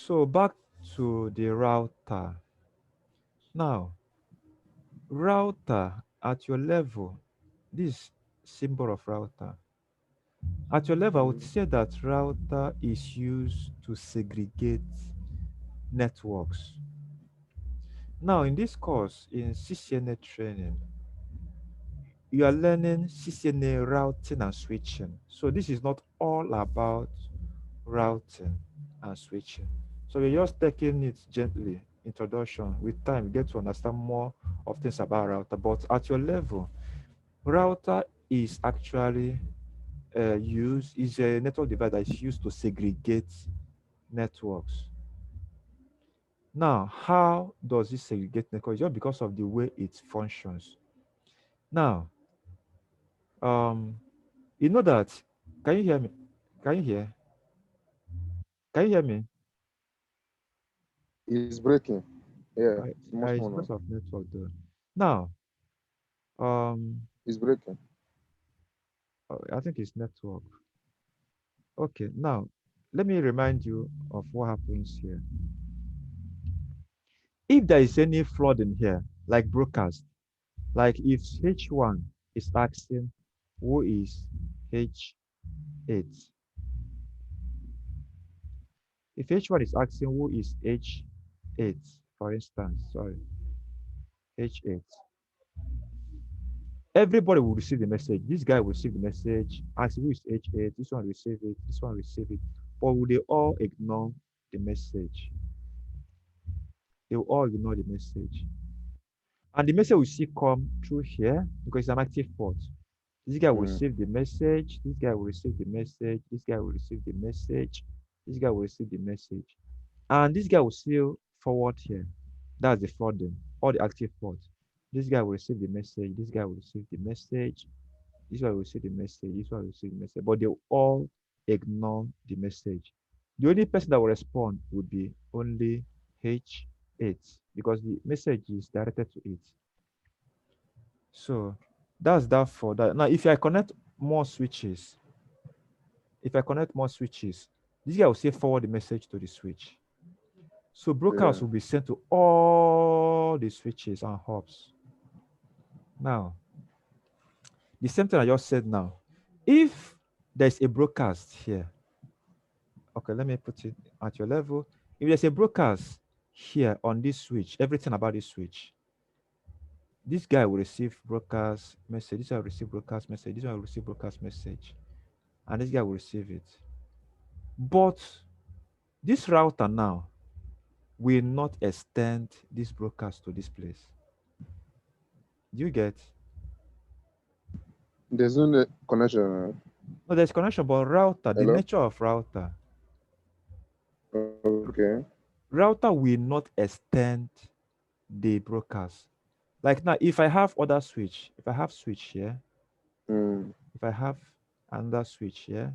So back to the router. Now, router at your level, this symbol of router. At your level, I would say that router is used to segregate networks. Now, in this course, in CCNA training, you are learning CCNA routing and switching. So this is not all about routing and switching. So we're just taking it gently, introduction. With time, you get to understand more of things about router. But at your level, router is actually is a network device that is used to segregate networks. Now, how does this segregate networks? Just because of the way it functions. Now, um, you know that. Can you hear me? Can you hear? Can you hear me? It's breaking. Yeah, it's much It's more because now. of network though. Now, um, It's breaking. I think it's network. Okay, now let me remind you of what happens here. If there is any flood in here, like broadcast, like if H1 is asking who is H8, if H1 is asking who is H8, for instance, sorry, H8, everybody will receive the message. This guy will receive the message, ask who is H8, this one receive it, this one receive it, but will they all ignore the message? They will all ignore the message. And the message will still come through here because it's an active port. This guy will Mm. receive the message. This guy will receive the message. This guy will receive the message. This guy will receive the message. And this guy will still forward here. That's the forwarding, all the active ports. This guy will receive the message. This guy will receive the message. This one will receive the message. This one will receive the message. But they will all ignore the message. The only person that will respond would be only H8 because the message is directed to it. So that's that for that. Now, if I connect more switches, this guy will say forward the message to the switch. So broadcast Yeah. will be sent to all the switches and hubs. Now, the same thing I just said now. If there's a broadcast here, okay, let me put it at your level. If there's a broadcast here on this switch, everything about this switch, this guy will receive broadcast message. This guy will receive broadcast message. This one will receive broadcast message. And this guy will receive it. But this router now will not extend this broadcast to this place. Do you get? There's no connection. No, there's connection, but router, the Hello? nature of Okay. router will not extend the broadcast. Like now, if I have other switch, if I have switch here, Mm. if I have another switch here,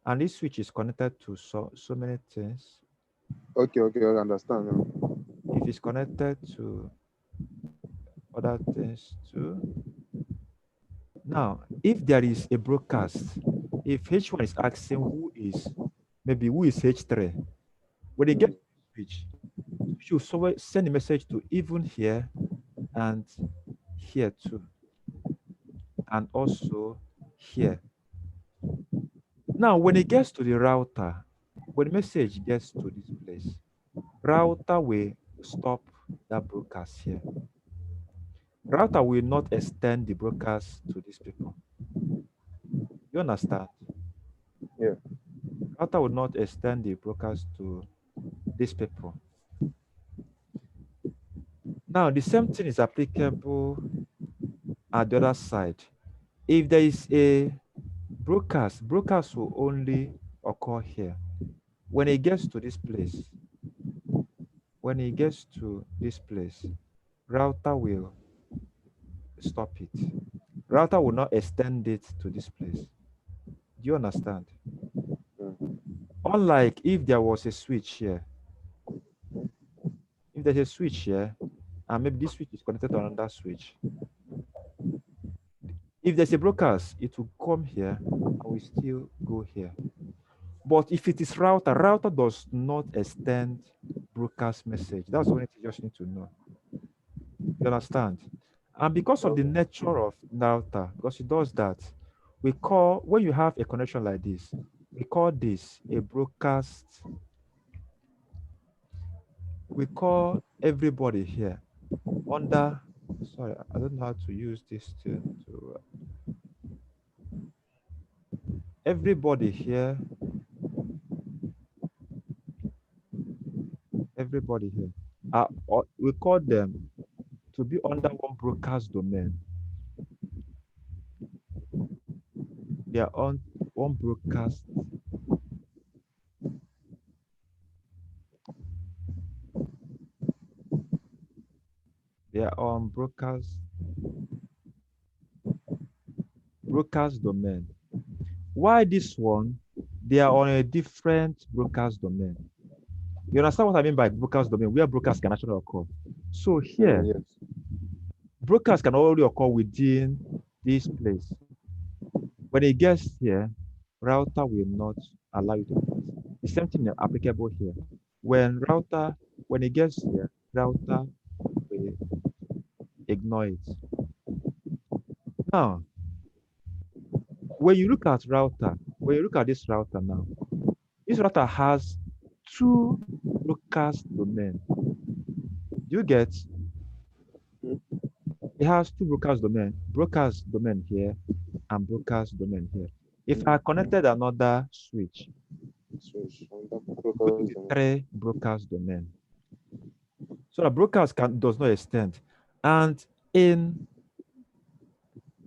and this switch is connected to so many things, Okay, I understand now. if it's connected to other things too, now, if there is a broadcast, if H1 is asking who is H3, when they get Mm. to the switch will send a message to even here and here too, and also here. Now, when it gets to the router, when the message gets to this place, router will stop that broadcast here. Router will not extend the broadcast to these people. You understand? Yeah. Router will not extend the broadcast to these people. Now, the same thing is applicable at the other side. If there is a broadcast will only occur here. When it gets to this place, when it gets to this place, router will stop it. Router will not extend it to this place. Do you understand? Mm. Unlike if there was a switch here, if there's a switch here, and maybe this switch is connected to another switch, if there's a broadcast, it will come here and will still go here. But if it is router, router does not extend broadcast message. That's the only thing you just need to know. You understand? And because of the Okay. nature of router, because it does that, we call, when you have a connection like this, we call this a broadcast. We call everybody here under, sorry, I don't know how to use this to everybody here, everybody here, we call them to be under one broadcast domain. They are on one broadcast, they are on broadcast domain. Why this one? They are on a different broadcast domain. You understand what I mean by broadcast domain, where broadcast can actually occur. So here, Yes. broadcast can only occur within this place. When it gets here, router will not allow you to pass. The same thing is applicable here. When router, when it gets here, router will ignore it. Now, when you look at router, when you look at this router now, this router has two broadcast domain. Do you get? It has two broadcast domain here and broadcast domain here. If I connected another switch, Switch on that it's going to brokers be domain. three broadcast domain. So the broadcast does not extend. And in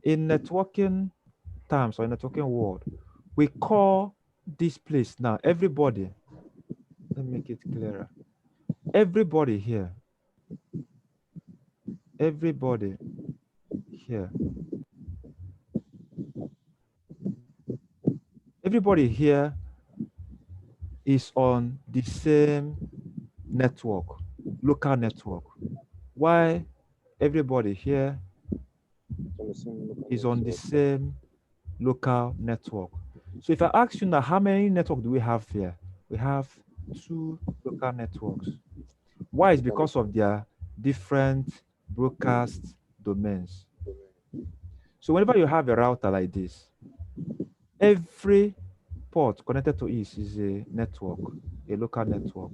in networking terms or in networking world, we call this place now everybody. Let me make it clearer. Everybody here, everybody here, everybody here is on the same network, local network. Why everybody here On the same local is on the network. same local network. So if I ask you now, how many network do we have here? We have two local networks. Why? Is Local because network of their different broadcast domains. domain. So whenever you have a router like this, every port connected to it is a network, a local network,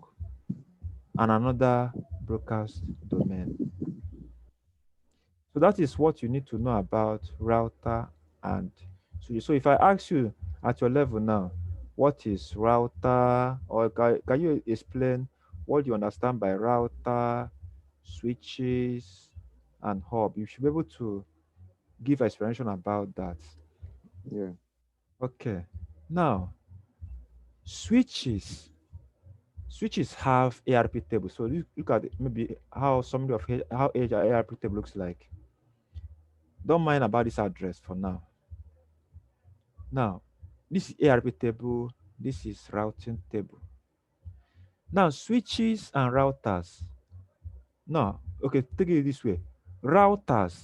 and another broadcast domain. So that is what you need to know about router and switch. So if I ask you at your level now, what is router, or can you explain what you understand by router, switches, and hub? You should be able to give explanation about that. Yeah. Okay. Now, switches. Switches have ARP table. So look at maybe how somebody of how age ARP table looks like. Don't mind about this address for now. Now, this is ARP table, this is routing table. Now, switches and routers. No, okay, take it this way. Routers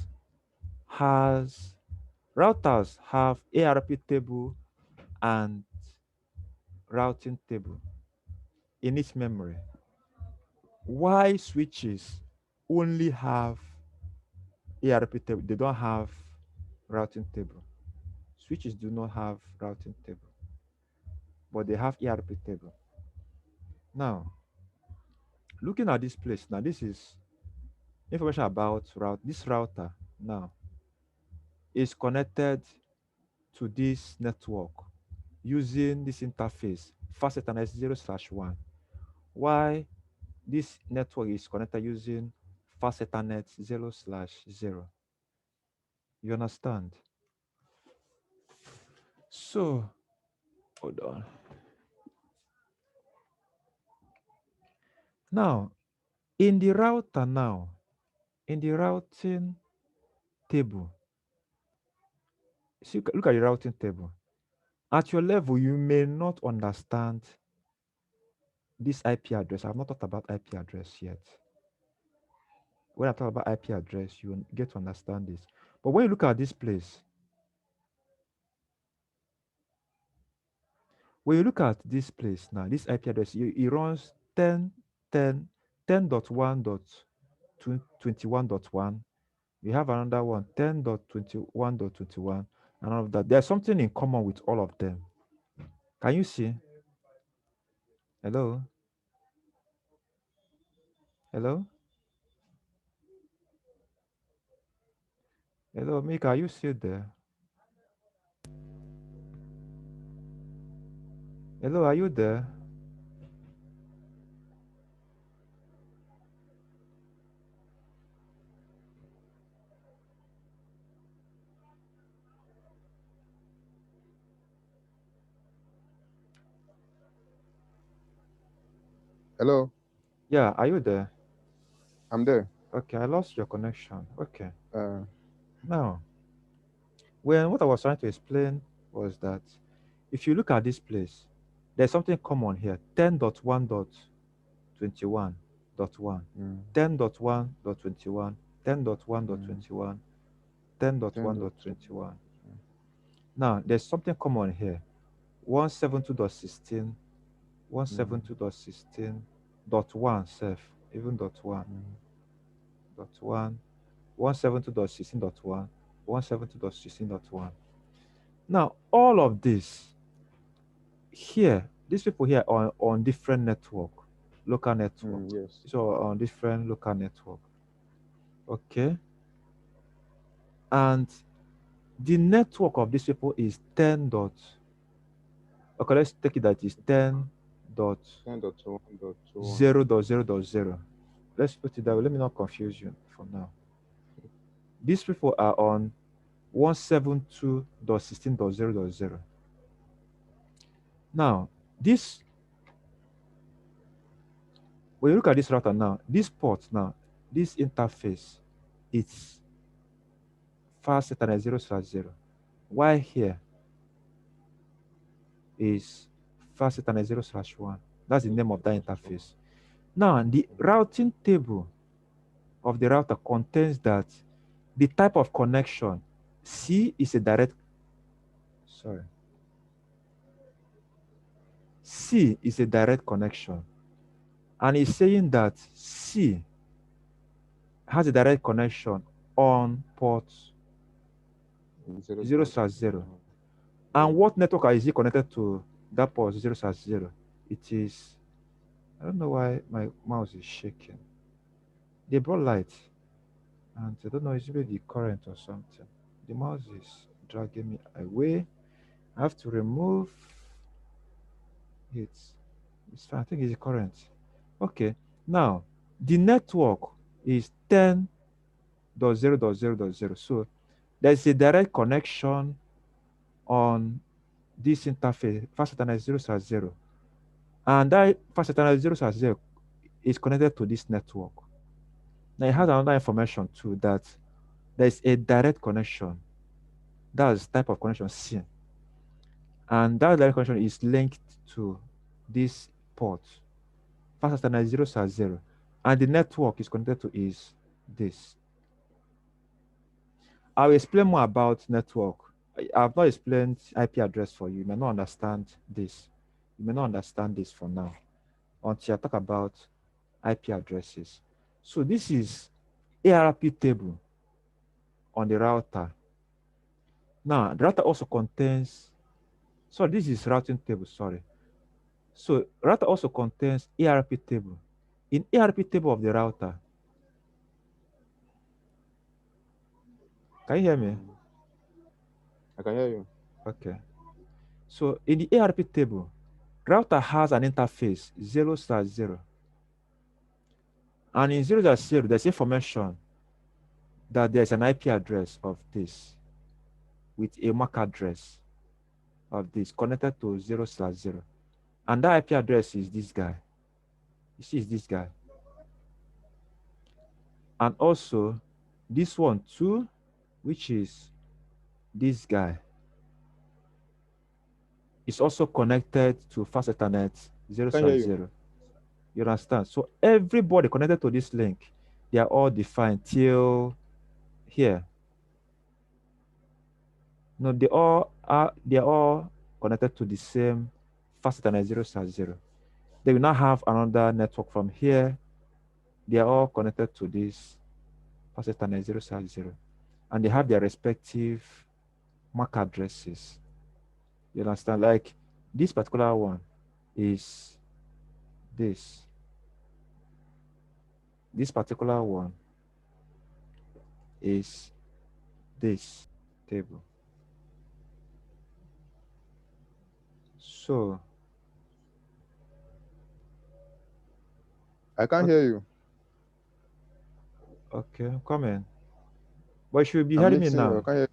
has routers have ARP table and routing table in its memory. Why switches only have ARP table? They don't have routing table. Switches do not have routing table, but they have ARP table. Now, looking at this place, now this is information about this router now is connected to this network using this interface fast ethernet 0/1. Why this network is connected using fast ethernet 0/0? You understand? So hold on. Now in the router now, in the routing table, see, look at the routing table. At your level, you may not understand this IP address. I've not talked about IP address yet. When I talk about IP address, you will get to understand this. But when you look at this place, When you look at this place now, this IP address, it runs 10.21.1. We have another one, 10.21.21, and all of that. There's something in common with all of them. Can you see? Hello? Hello? Hello, Mika, are you still there? Hello, are you there? Hello, Yeah, are you there? I'm there. Okay, I lost your connection. Okay. Uh, Now, when what I was trying to explain was that if you look at this place, there's something common here. 10.1.21.1, mm, 10.1.21, mm, 10.1.21, 10 dot 10.1.21. Now, there's something common here. 172.16, mm, 172.16.1 self, even dot one, mm, dot one, 172.16.1, 172.16.1. Now, all of this here, these people here are on different network, local network. yes. So on different local network. Okay. And the network of these people is 10 dot. Okay, let's take it that is 10 dot 10.1.1. 0 dot 0 dot 0. Let's put it that way. Let me not confuse you for now. These people are on 172.16.0.0. Now, this when you look at this router now, this port now, this interface, it's fast Ethernet 0/0. While here is fast Ethernet 0/1. That's the name of that interface. Now, the routing table of the router contains that the type of connection C is a direct, sorry, C is a direct connection. And it's saying that C has a direct connection on port 0 dot 0/0. 1. And Yeah. what network is it connected to that port 0/0? It is, I don't know why my mouse is shaking. They brought light, and I don't know, it's maybe the current or something. The mouse is dragging me away. I have to remove it. It's fine. I think it's the current. Okay. Now, the network is 10.0.0.0. So there's a direct connection on this interface, fast Ethernet 0/0. And that fast Ethernet 0/0 is connected to this network. Now, it has Mm, another information too that there's a direct connection. That's type of connection C. And that direct connection is linked to this port, fast Ethernet 0/0. And the network is connected to is this. I'll explain more about network. I've not explained IP address for you. You may not understand this. You may not understand this for now until I talk about IP addresses. So this is ARP table on the router. Now, the router also contains, so this is routing table, sorry. So router also contains ARP table. In ARP table of the router, can you hear me? mm. I can hear you. Okay. So in the ARP table, router has an interface 0/0. And in 0/0, there's information that there's an IP address of this with a MAC address of this connected to 0/0. And that IP address is this guy. You see, it's this guy. And also this one too, which is this guy, is also connected to fast Ethernet I can hear you. 0/0. You understand? So everybody connected to this link, they are all defined till here. No, they are all connected to the same fast Ethernet 0/0. Then we now have another network from here. They are all connected to this fast Ethernet 0/0. And they have their respective MAC addresses. You understand? Like this particular one is this. This particular one is this table. So, I can't o- hear you. okay, come in. But you should be I'm hearing me mixing you. I now. can't hear.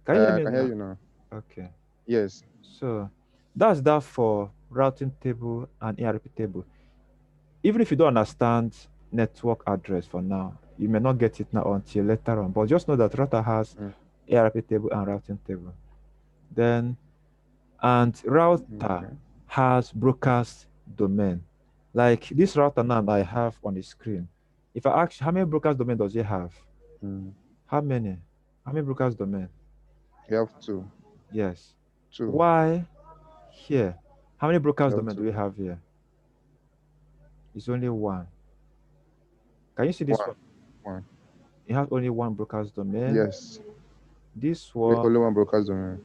Can you hear I me can hear now? you now. Okay. Yes. So, that's that for routing table and ERP table. Even if you don't understand network address for now, you may not get it now until later on. But just know that router has Mm, ARP table and routing table. Then, and router okay. has broadcast domain. Like this router now that I have on the screen. If I ask how many broadcast domain does it have? Mm. How many? How many broadcast domain? You have two. Yes. Two. Why here? How many broadcast You have domain do we two. have here? It's only one. Can you see this One. one? One. It has only one broadcast domain. Yes. This one, Only one broadcast domain.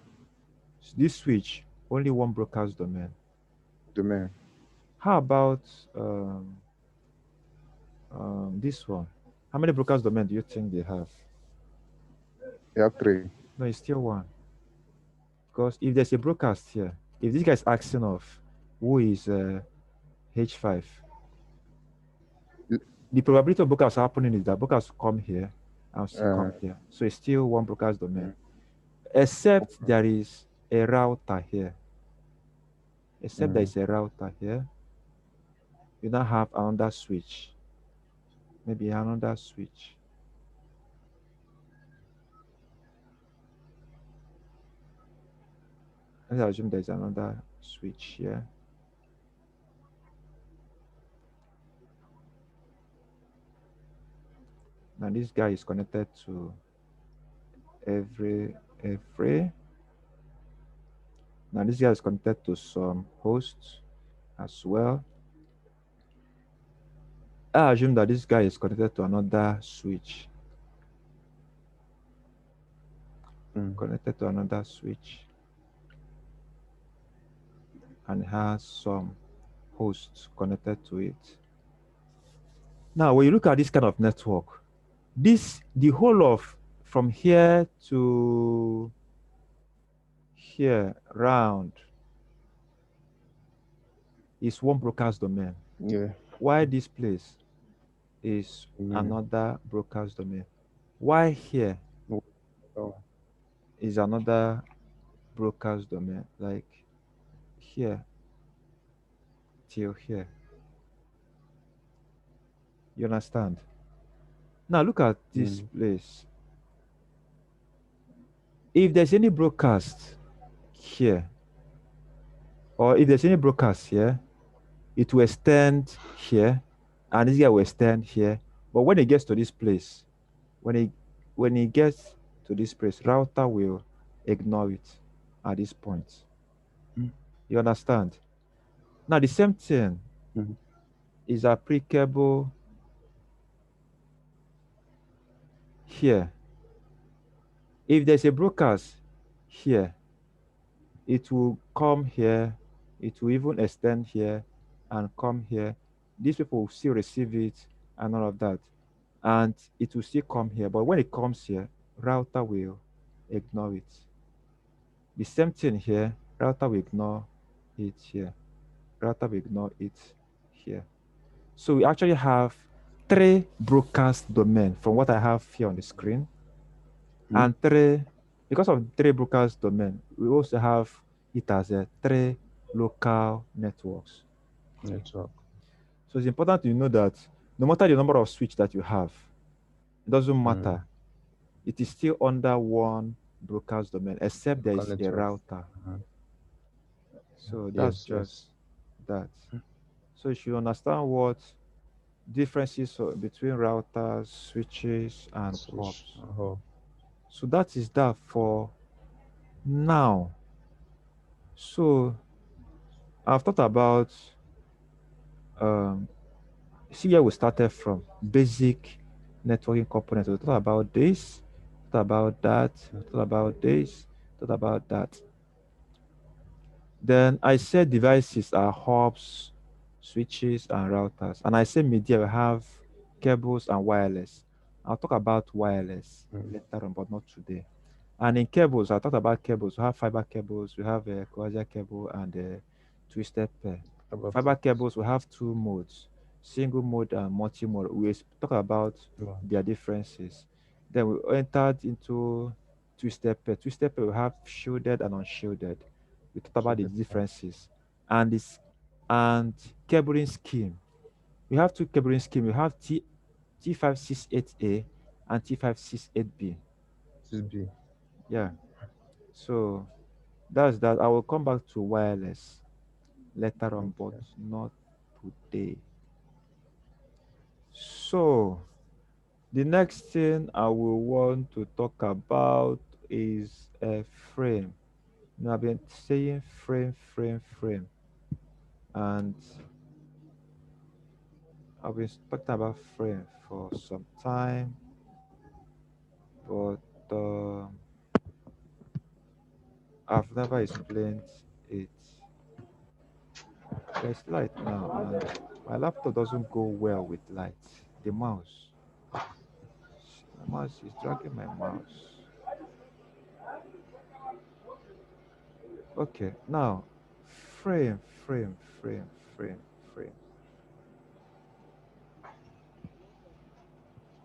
this switch, only one broadcast domain. Domain. How about this one? How many broadcast domain do you think they have? You have three. No, it's still one. Because if there's a broadcast here, if this guy is asking of who is H5, L- the probability of broadcast happening is that broadcast come here and still Uh, come here. So it's still one broadcast domain. mm, Except okay. there is a router here. Except there Mm, is a router here. You now have another switch. Maybe another switch. Let's assume there's another switch here. Now this guy is connected to every. Now this guy is connected to some hosts as well. I assume that this guy is connected to another switch. mm, Connected to another switch and has some hosts connected to it. Now, when you look at this kind of network, the whole of from here to here round is one broadcast domain. yeah. Why this place is Mm, another broadcast domain? Why here oh, oh, is another broadcast domain? Like here till here. You understand? Now look at this mm, place. If there's any broadcast here, or if there's any broadcast here, it will extend here, and this guy will extend here. But when it gets to this place, when it when it gets to this place, router will ignore it at this point. mm, You understand? Now the same thing mm, is applicable here. If there's a broadcast here, it will come here, it will even extend here and come here. These people will still receive it and all of that. And it will still come here. But when it comes here, router will ignore it. The same thing here, router will ignore it here. Router will ignore it here. So we actually have three broadcast domain from what I have here on the screen. mm. And three, because of three broadcast domain, we also have it as a three local networks. Network. So it's important to know that no matter the number of switch that you have, it doesn't Mm, matter. It is still under one broadcast domain, except there local is a network. router. Uh, So that's yes, yes. just that. So you should understand what differences between routers, switches, and Switch. hubs. Oh, So that is that for now. So I've thought about um, see where we started from. Basic networking components. We thought about this, thought about that, thought about this, thought about that. Then I said devices are hubs, switches, and routers. And I said media we have cables and wireless. I'll talk about wireless Mm. later on, but not today. And in cables, I talked about cables. We have fiber cables, we have a coaxial cable, and a twisted pair. About Fiber cables, we have two modes, single mode and multi mode. We talk about what? their differences. Then we entered into twisted pair. Twisted pair, we have shielded and unshielded. We talked So about the the differences and this and cabling scheme. We have two cabling scheme. We have T568A and T568B. this be Yeah. So that's that. I will come back to wireless later on, but okay. not today. So the next thing I will want to talk about is a frame. I've been saying frame, frame, frame, and I've been talking about frame for some time, but I've never explained it. There's light now, and my laptop doesn't go well with light. The mouse. My mouse is dragging my mouse. Okay, now frame, frame, frame, frame, frame.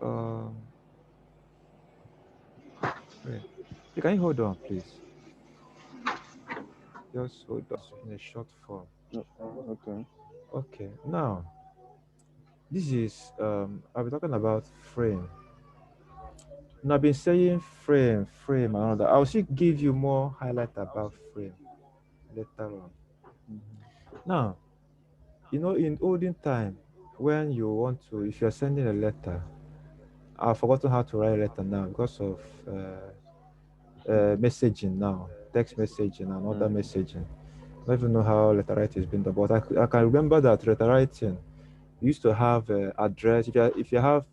Um, frame. Can you hold on, please? Just hold on in a short form. Okay. Okay, now this is I'll be talking about frame. Now I've been saying frame, frame, and all that. I'll still give you more highlight about frame later on. Mm-hmm. Now, in olden time, when you want to, if you're sending a letter, I've forgotten how to write a letter now because of messaging now, text messaging and other Mm. messaging. I don't even know how letter writing is being done, but I can remember that letter writing you used to have address. If you have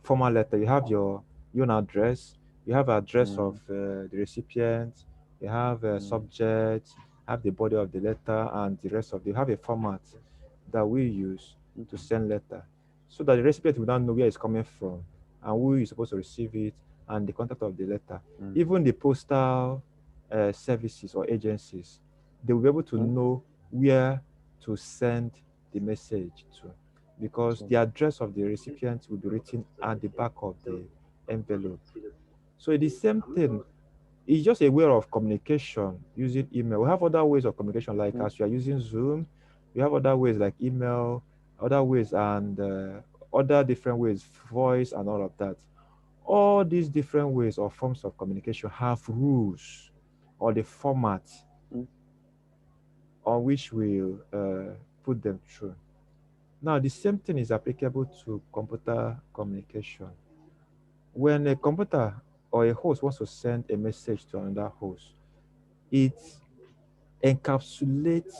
formal letter, you have your own address. You have address of Mm. the recipient. You have a Mm. subject. Have the body of the letter and the rest of. You have a format that we use to Mm. send letter, so that the recipient will not know where it's coming from and who is supposed to receive it and the contact of the letter. Mm. Even the postal services or agencies, they will be able to Mm. know where to send the message to because So, the address of the recipient will be written at the back of the envelope. So it's the same thing. It's just a way of communication using email. We have other ways of communication, like mm. as you are using Zoom, we have other ways like email, other ways, and other different ways, voice, and all of that. All these different ways or forms of communication have rules or the format Mm. on which we'll put them through. Now, the same thing is applicable to computer communication. When a computer or a host wants to send a message to another host, it encapsulates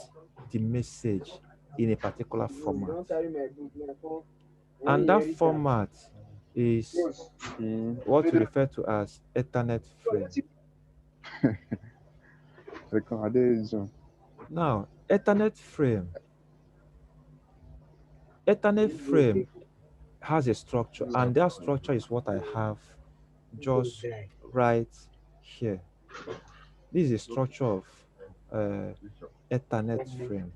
the message in a particular format. And that format is Mm. what we refer to as Ethernet frame. Second, I did Zoom. Now, Ethernet frame has a structure, and that structure is what I have just right here. This is the structure of uh, Ethernet frame.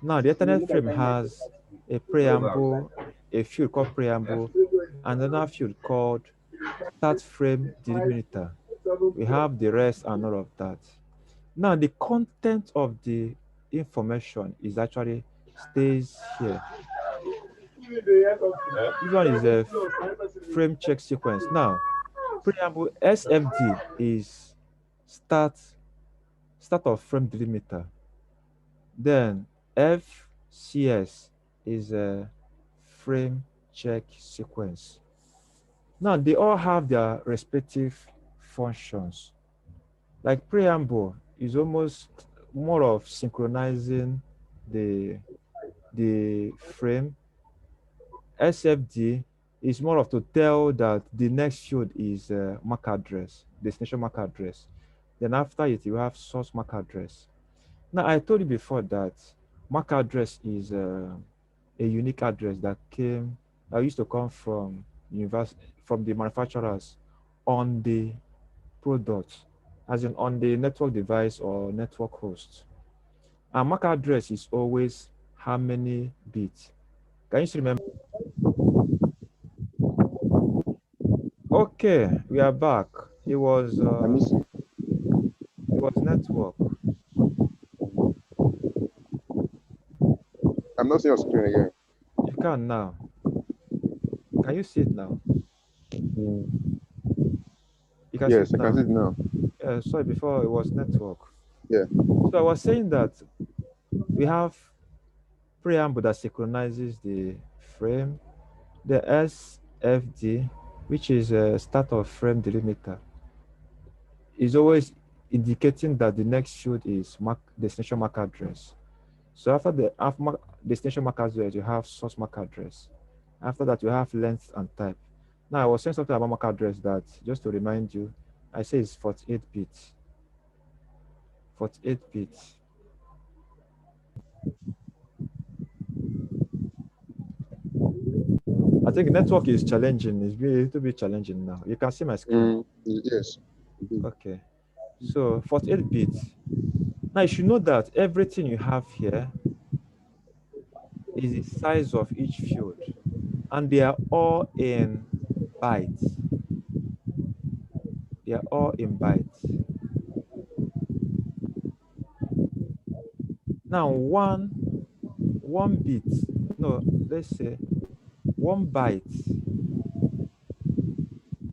Now, the Ethernet frame has a preamble, a field called preamble, and another field called start frame delimiter. We have the rest and all of that. Now, the content of the information is actually stays here. This one is a frame check sequence. Now, preamble SFD is start start of frame delimiter. Then FCS is a frame check sequence. Now they all have their respective functions. Like preamble is almost more of synchronizing the frame. SFD is more of to tell that the next field is MAC address, destination MAC address. Then after it, you have source MAC address. Now, I told you before that MAC address is a unique address that used to come from from the manufacturers on the product, as in on the network device or network host. And MAC address is always how many bits. Can you still remember? Okay, we are back. It was I miss you. network. I'm not seeing your screen again. You can now. Can you see it now? Mm. You can see Yes, it I can now. see it now. Sorry, before it was network. Yeah. So I was saying that we have preamble that synchronizes the frame, the SFD, which is a start of frame delimiter, is always indicating that the next field is destination MAC address. So after destination MAC address, you have source MAC address. After that, you have length and type. Now, I was saying something about MAC address that, just to remind you, I say it's 48 bits. 48 bits. I think network is challenging. It's been a little bit challenging now. You can see my screen. Yes. Okay. So 48 bits. Now you should know that everything you have here is the size of each field, and they are all in bytes. They are all in bytes. Now one bit, no, let's say 1 byte,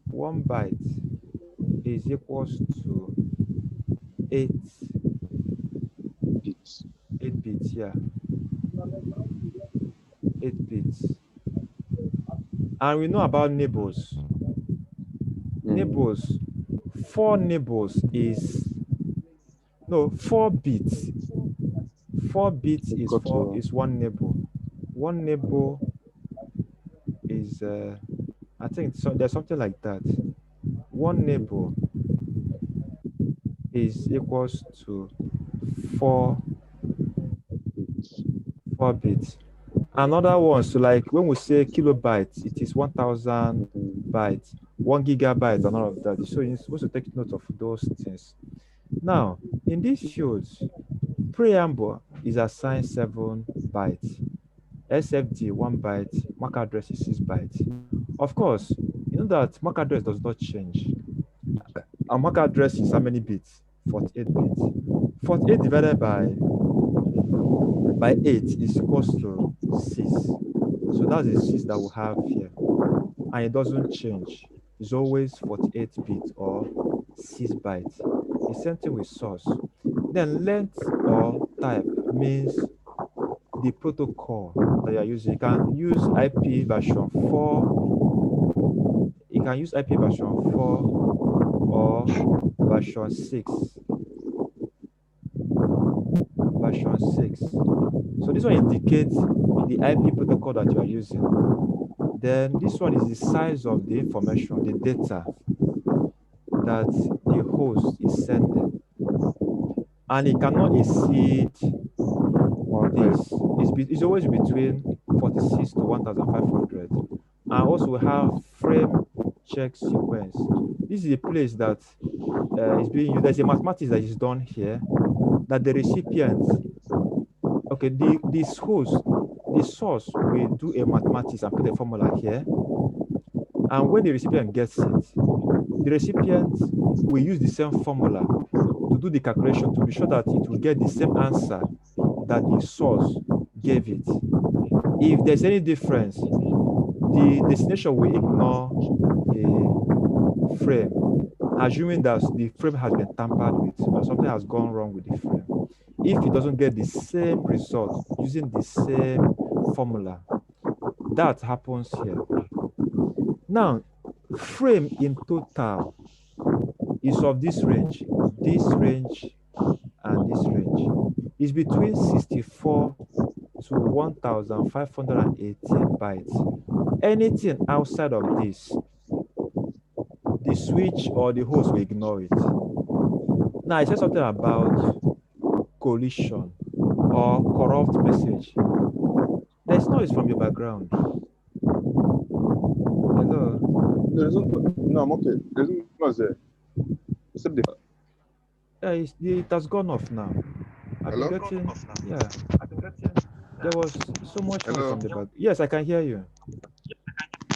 1 byte is equals to eight Bits. 8 bits. Yeah, 8 bits. And we know about neighbors. Mm. Neighbors, four neighbors is no 4 bits. 4 bits is Equal to one neighbor. One neighbor is I think so. There's something like that. One neighbor is equals to four bits. 4 bits. Another one, so like when we say kilobytes, it is 1,000 Mm. bytes, 1 gigabyte, and all of that. So you're supposed to take note of those things. Now, in these fields, preamble is assigned 7 bytes, SFD 1 byte, MAC address is 6 bytes. Of course, you know that MAC address does not change. And MAC address is how many bits? 48 bits. 48 divided by 8 is equals to 6. So that's the 6 that we have here. And it doesn't change. It's always 48 bits or 6 bytes. The same thing with source. Then length or type means the protocol that you are using. You can use IP version 4. You can use IP version 4 or version 6. Version 6. So this one indicates the IP protocol that you are using. Then this one is the size of the information, the data that the host is sending. And it cannot exceed this. It's always between 46 to 1,500. And also we have frame check sequence. This is a place that is being used. There's a mathematics that is done here that the recipient, okay, this host, the source will do a mathematics and put a formula here. And when the recipient gets it, the recipient will use the same formula to do the calculation to be sure that it will get the same answer that the source gave it. If there's any difference, the destination will ignore the frame, assuming that the frame has been tampered with or something has gone wrong with the frame. If it doesn't get the same result using the same formula, that happens here. Now, frame in total is of this range, and this range. is between 64 to 1518 bytes. Anything outside of this, the switch or the host will ignore it. Now, I said something about collision or corrupt message. There's noise from your background. Hello? There's no, no, I'm okay. There's no noise there. Except the. Yeah, it has gone off now. I've been Hello? getting, yeah, there was so much noise Hello? from the back. Yes, I can hear you.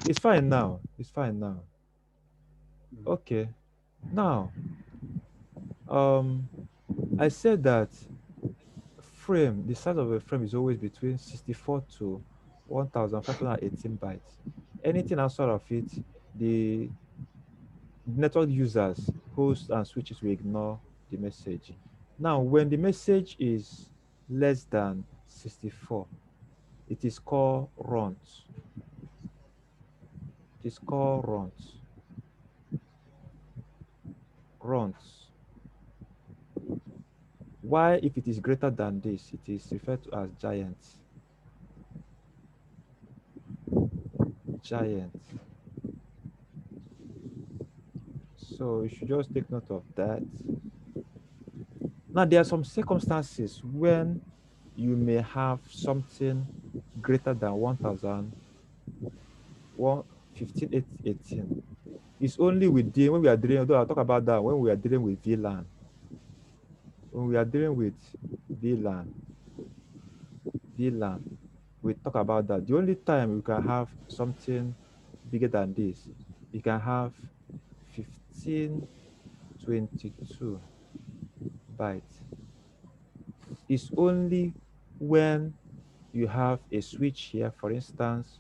It's fine now. It's fine now. Okay. Now, um, I said that the size of a frame is always between 64 to 1518 bytes. Anything outside of it, the network users, hosts, and switches will ignore the message. Now, when the message is less than 64, it is called runs. It is called runs. Runs. Why, if it is greater than this, it is referred to as giants. Giant. So you should just take note of that. Now, there are some circumstances when you may have something greater than 1518. It's only within when we are dealing, although I'll talk about that when we are dealing with VLAN. When we are dealing with VLAN, VLAN, we talk about that. The only time you can have something bigger than this, you can have 1522 bytes. It's only when you have a switch here. For instance,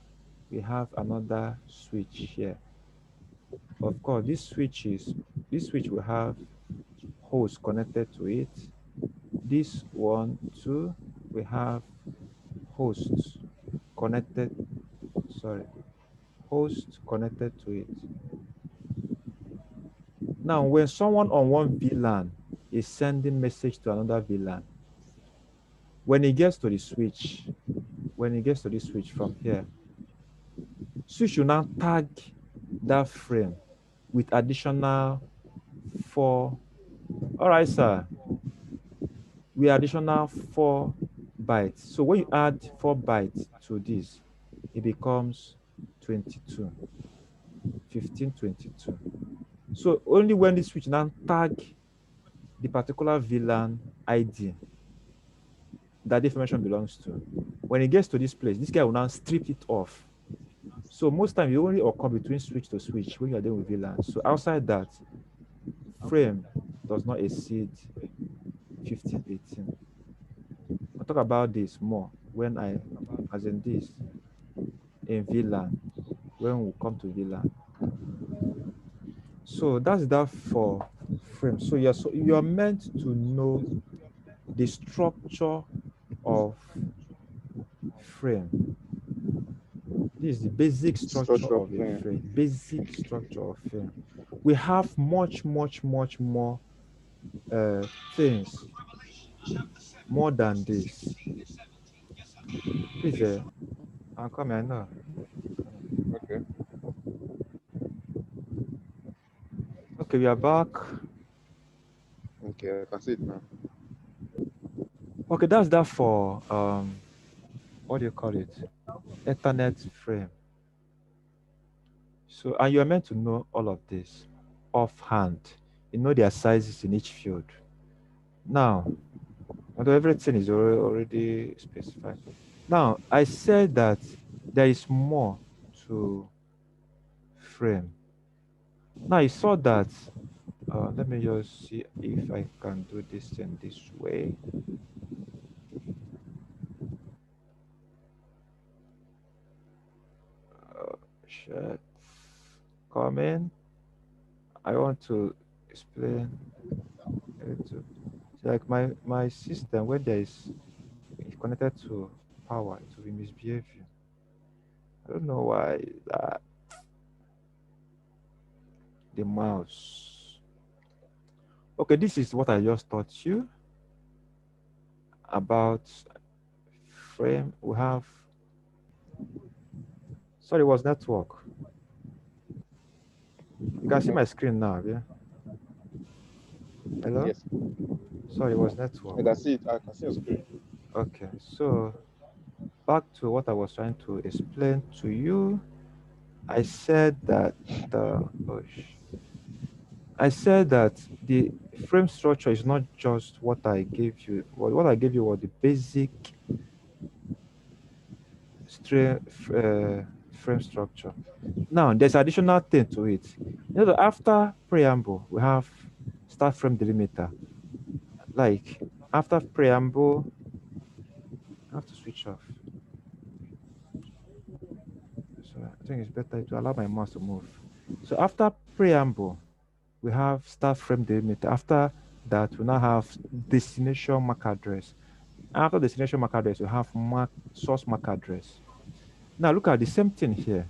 we have another switch here. Of course, this switch will have hosts connected to it. This one too, we have hosts connected, sorry, hosts connected to it. Now, when someone on one VLAN is sending message to another VLAN, when it gets to the switch, when it gets to the switch from here, switch will now tag that frame with additional 4. All right, sir. We additional 4 bytes. So when you add 4 bytes to this, it becomes 22, 1522. So only when the switch now tag the particular VLAN ID that the information belongs to, when it gets to this place, this guy will now strip it off. So most time you only occur between switch to switch when you're dealing with VLAN. So outside that, frame does not exceed 1518. I'll talk about this more when as in this, in VLAN, when we come to VLAN. So that's that for frame. So you're meant to know the structure of frame. This is the basic structure Structure of of a frame. frame. Basic structure of frame. We have much, much, much more things more than this. Please, I'm coming. I know. Okay. Okay, we are back. Okay, I can see it now. Okay, that's that for what do you call it? Ethernet frame. So, and you are meant to know all of this offhand. You know their sizes in each field. Now, although everything is already specified. Now, I said that there is more to frame. Now, you saw that. Let me just see if I can do this in this way. Shit. Comment. I want to explain it to like my system when there is it's connected to power, it will be misbehaving. I don't know why that the mouse. Okay, this is what I just taught you. about frame. We have, sorry, it was network. You can see my screen now, yeah? Hello? Yes, Sorry, it was I network. can see it. I can see your screen. Okay, so back to what I was trying to explain to you. I said that oh, I said that the frame structure is not just what I gave you. What I gave you was the basic frame structure. Now, there's additional thing to it. You know, that after preamble, we have start frame delimiter. Like after preamble, I have to switch off. So I think it's better to allow my mouse to move. So after preamble, we have start frame delimiter. After that, we now have destination MAC address. After destination MAC address, we have source MAC address. Now look at the same thing here.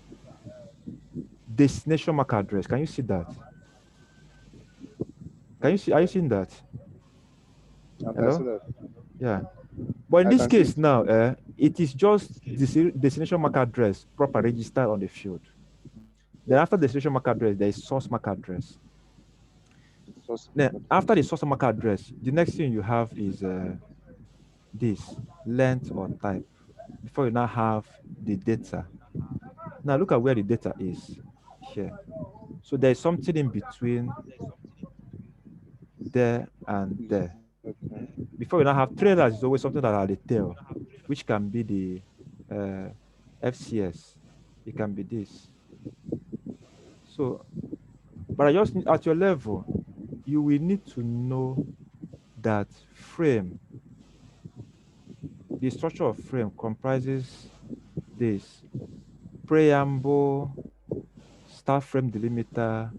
Destination MAC address. Can you see that? Can you see? Are you seeing that? I can see Hello? that. Yeah. But in I this can see case it. now, it is just destination MAC address proper registered on the field. Then after destination MAC address, there is source MAC address. Source Then after the address. source MAC address, the next thing you have is this length or type. Before you now have the data. Now look at where the data is here. So there is something in between there and there. Okay. Before we now have trailers, is always something that are the tail, which can be the uh, FCS. It can be this. So, but I just at your level, you will need to know that frame, the structure of frame comprises this preamble, start frame delimiter,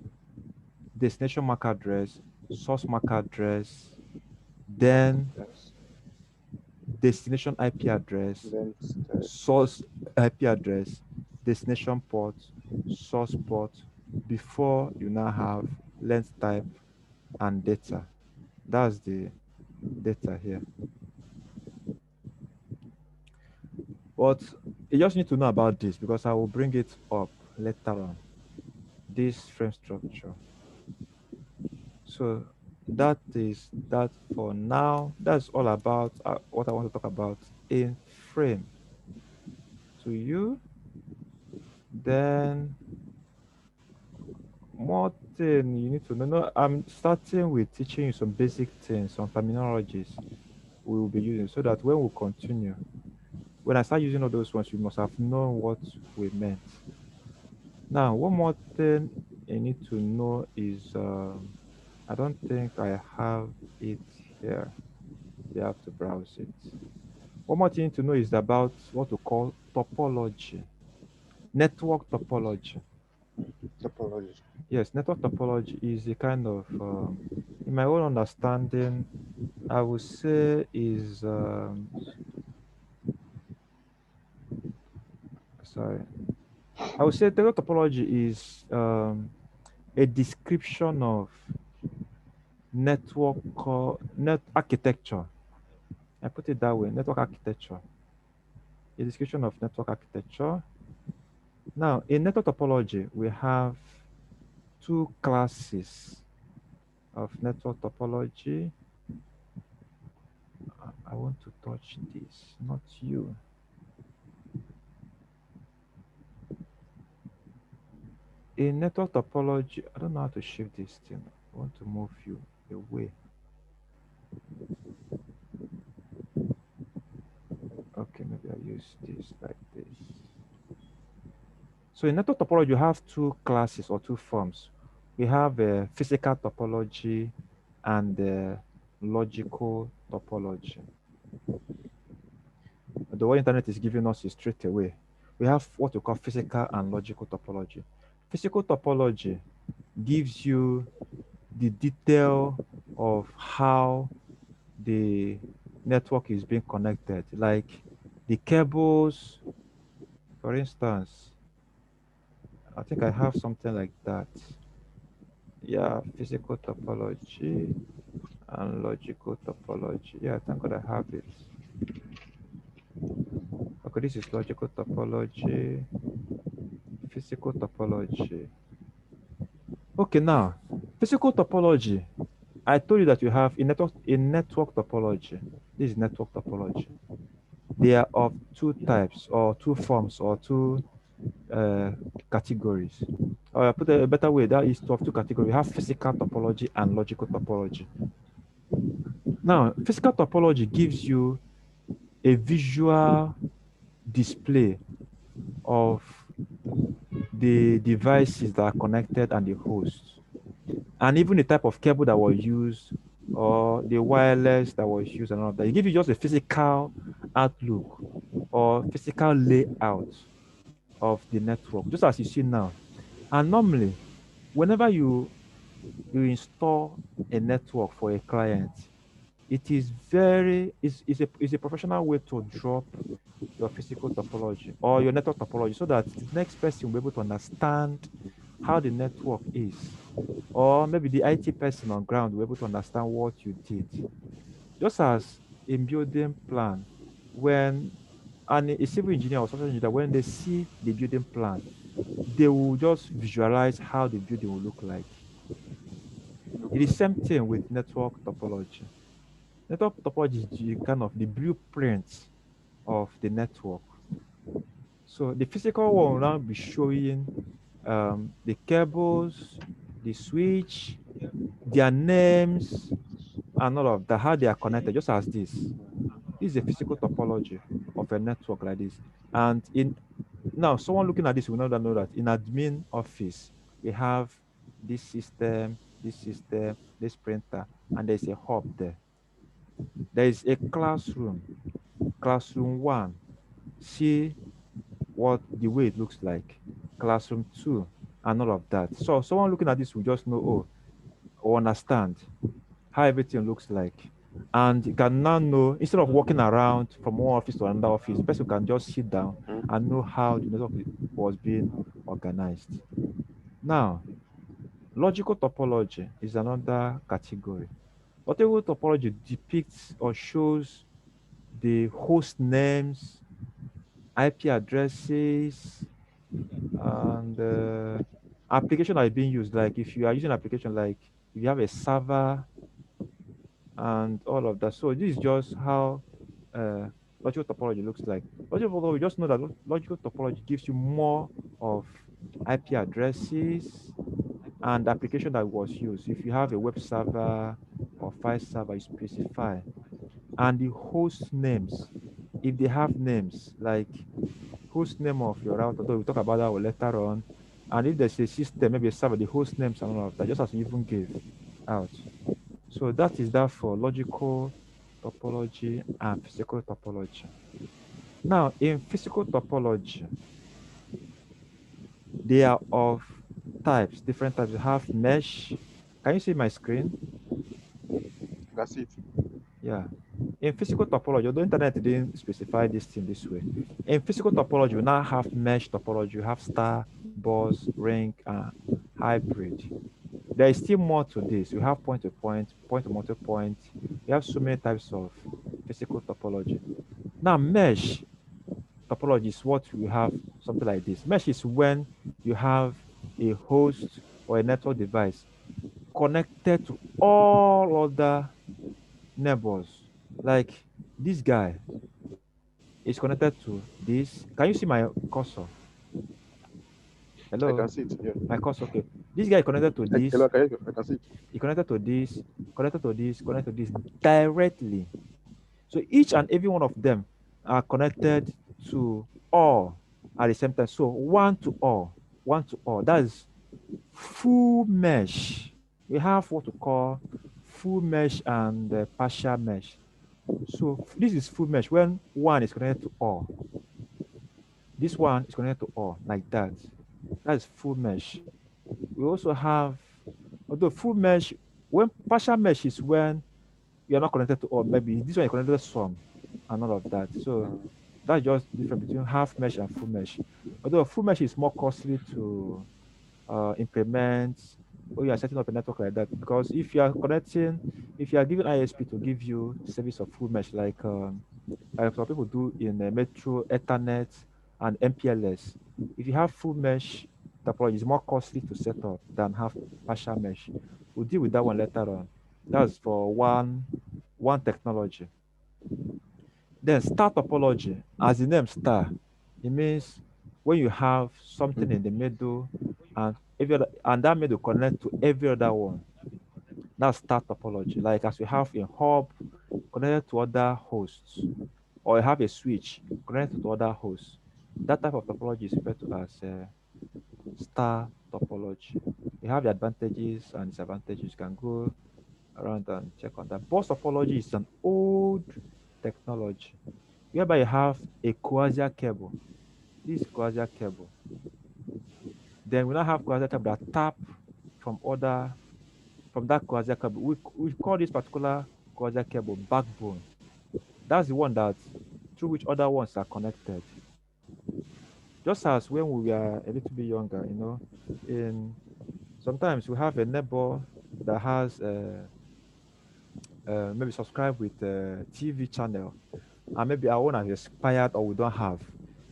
destination MAC address, source MAC address, Mark then address. destination IP address, Length type. source IP address, destination port, source port, before you now have length type and data. That's the data here. But you just need to know about this because I will bring it up later on. This frame structure. So that is that for now. That's all about what I want to talk about in frame. To you, then more thing you need to know. No, I'm starting with teaching you some basic things, some terminologies we will be using so that when we continue, when I start using all those ones, you must have known what we meant. Now, one more thing you need to know is I don't think I have it here. You have to browse it. One more thing to know is about what we call topology, network topology. Topology. Yes, network topology is a kind of, in my own understanding, I would say is, sorry, I would say network topology is a description of network net architecture. I put it that way, network architecture, a description of network architecture. Now, in network topology, we have two classes of network topology. I want to touch this, not you. In network topology, I don't know how to shift this thing. I want to move you away. Okay, maybe I'll use this like this. So in network topology, you have two classes or two forms. We have a physical topology and logical topology. The way internet is giving us is straight away. We have what we call physical and logical topology. Physical topology gives you the detail of how the network is being connected, like the cables, for instance. I think I have something like that. Yeah, physical topology and logical topology. Yeah, thank God I have it. Okay, this is logical topology, physical topology. Okay, now physical topology. I told you that you have in network topology. This is network topology. They are of two types, or two forms, or two uh, categories. Or I put it a better way, that is of two categories. We have physical topology and logical topology. Now, physical topology gives you a visual display of the devices that are connected and the host, and even the type of cable that was used, or the wireless that was used, and all of that. It gives you just a physical outlook or physical layout of the network, just as you see now. And normally, whenever you install a network for a client, it is very is a professional way to drop your physical topology or your network topology, so that the next person will be able to understand how the network is, or maybe the IT person on ground will be able to understand what you did. Just as in building plan, when a civil engineer or structural engineer, when they see the building plan, they will just visualize how the building will look like. It is same thing with network topology. Network topology is kind of the blueprint of the network. So the physical one will now be showing the cables, the switch, their names, and all of that, how they are connected, just as this. This is a physical topology of a network like this. And in now, someone looking at this will know that in admin office, we have this printer, and there's a hub there. There is a classroom, classroom one. See what the way it looks like. Classroom two, and all of that. So someone looking at this will just know, oh, or understand how everything looks like. And you can now know, instead of walking around from one office to another office, the person can just sit down and know how the network was being organized. Now, logical topology is another category. Logical topology depicts or shows the host names, IP addresses, and application that is being used. Like if you are using an application, like if you have a server and all of that. So this is just how uh, logical topology looks like. Logical topology, we just know that logical topology gives you more of IP addresses and the application that was used. If you have a web server or file server, you specify. And the host names, if they have names, like host name of your router, though we'll talk about that later on. And if there's a system, maybe a server, the host names and all of that, just as you even gave out. So that is that for logical topology and physical topology. Now, in physical topology, they are of types, different types. You have mesh. Can you see my screen? That's it. Yeah. In physical topology, although internet didn't specify this thing this way, in physical topology, we now have mesh topology. You have star, bus, ring, and hybrid. There is still more to this. You have point to point, point to multi-point. You have so many types of physical topology. Now, mesh topology is what we have something like this. Mesh is when you have a host or a network device connected to all other neighbors. Like this guy is connected to this. Can you see my cursor? I can Hello? see it. Yeah. My cursor, okay. This guy is connected to Hello, this, I can see it. he connected to this, connected to this, connected to this directly. So each and every one of them are connected to all at the same time. So one to all, one to all. That is full mesh. We have what we call full mesh and partial mesh. So this is full mesh when one is connected to all. This one is connected to all, like that. That is full mesh. We also have, although full mesh, when partial mesh is when you are not connected to all. Maybe this one is connected to some and all of that. So that's just different between half mesh and full mesh. Although full mesh is more costly to implement or you are setting up a network like that, because if you are connecting, if you are giving ISP to give you service of full mesh, like like some people do in Metro, Ethernet, and MPLS. If you have full mesh topology, it's more costly to set up than have partial mesh. We'll deal with that one later on. That's for one technology. Then star topology, as the name star, it means when you have something in the middle and and that middle connect to every other one. That's star topology. Like as we have a hub connected to other hosts, or you have a switch connected to other hosts. That type of topology is referred to as star topology. We have the advantages and disadvantages. You can go around and check on that. Bus topology is an old technology whereby you have a coaxial cable. This coaxial cable. Then we now have coaxial cable that tap from other from that coaxial cable. We call this particular coaxial cable backbone. That's the one that through which other ones are connected. Just as when we were a little bit younger, in sometimes we have a neighbor that has maybe subscribe with a TV channel, and maybe our own has expired or we don't have.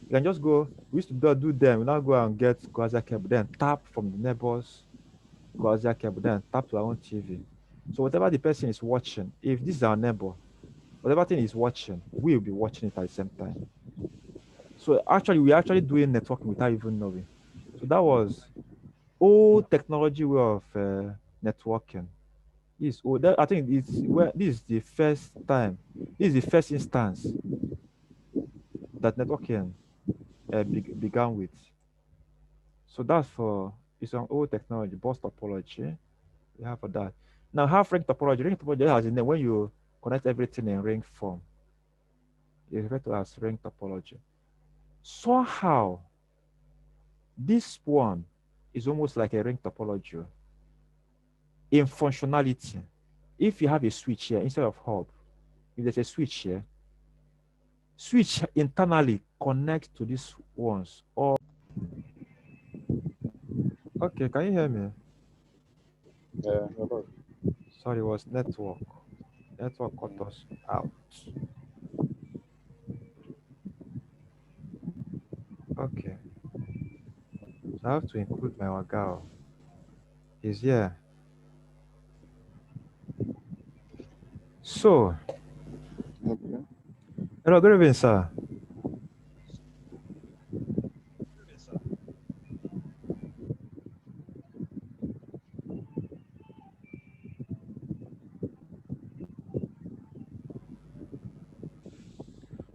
You can just go. We used to do them. We now go and get coaxial cable, then tap from the neighbor's coaxial cable, then tap to our own TV. So whatever the person is watching, if this is our neighbor, whatever thing is watching, we will be watching it at the same time. So actually, we're actually doing networking without even knowing. So that was old technology way of networking. Is old. I think it's where this is the first time. This is the first instance that networking began with. So that's for it's an old technology, bus topology. We have for that. Now have ring topology. Ring topology has a name when you connect everything in ring form. It's referred to as ring topology. Somehow, this one is almost like a ring topology in functionality. If you have a switch here instead of hub, if there's a switch here, switch internally connects to these ones. Or okay, can you hear me? Yeah, no problem. Sorry, it was network. Network cut us out. Okay, so I have to include my Wagao. Is here. So, Okay. hello, good evening, sir.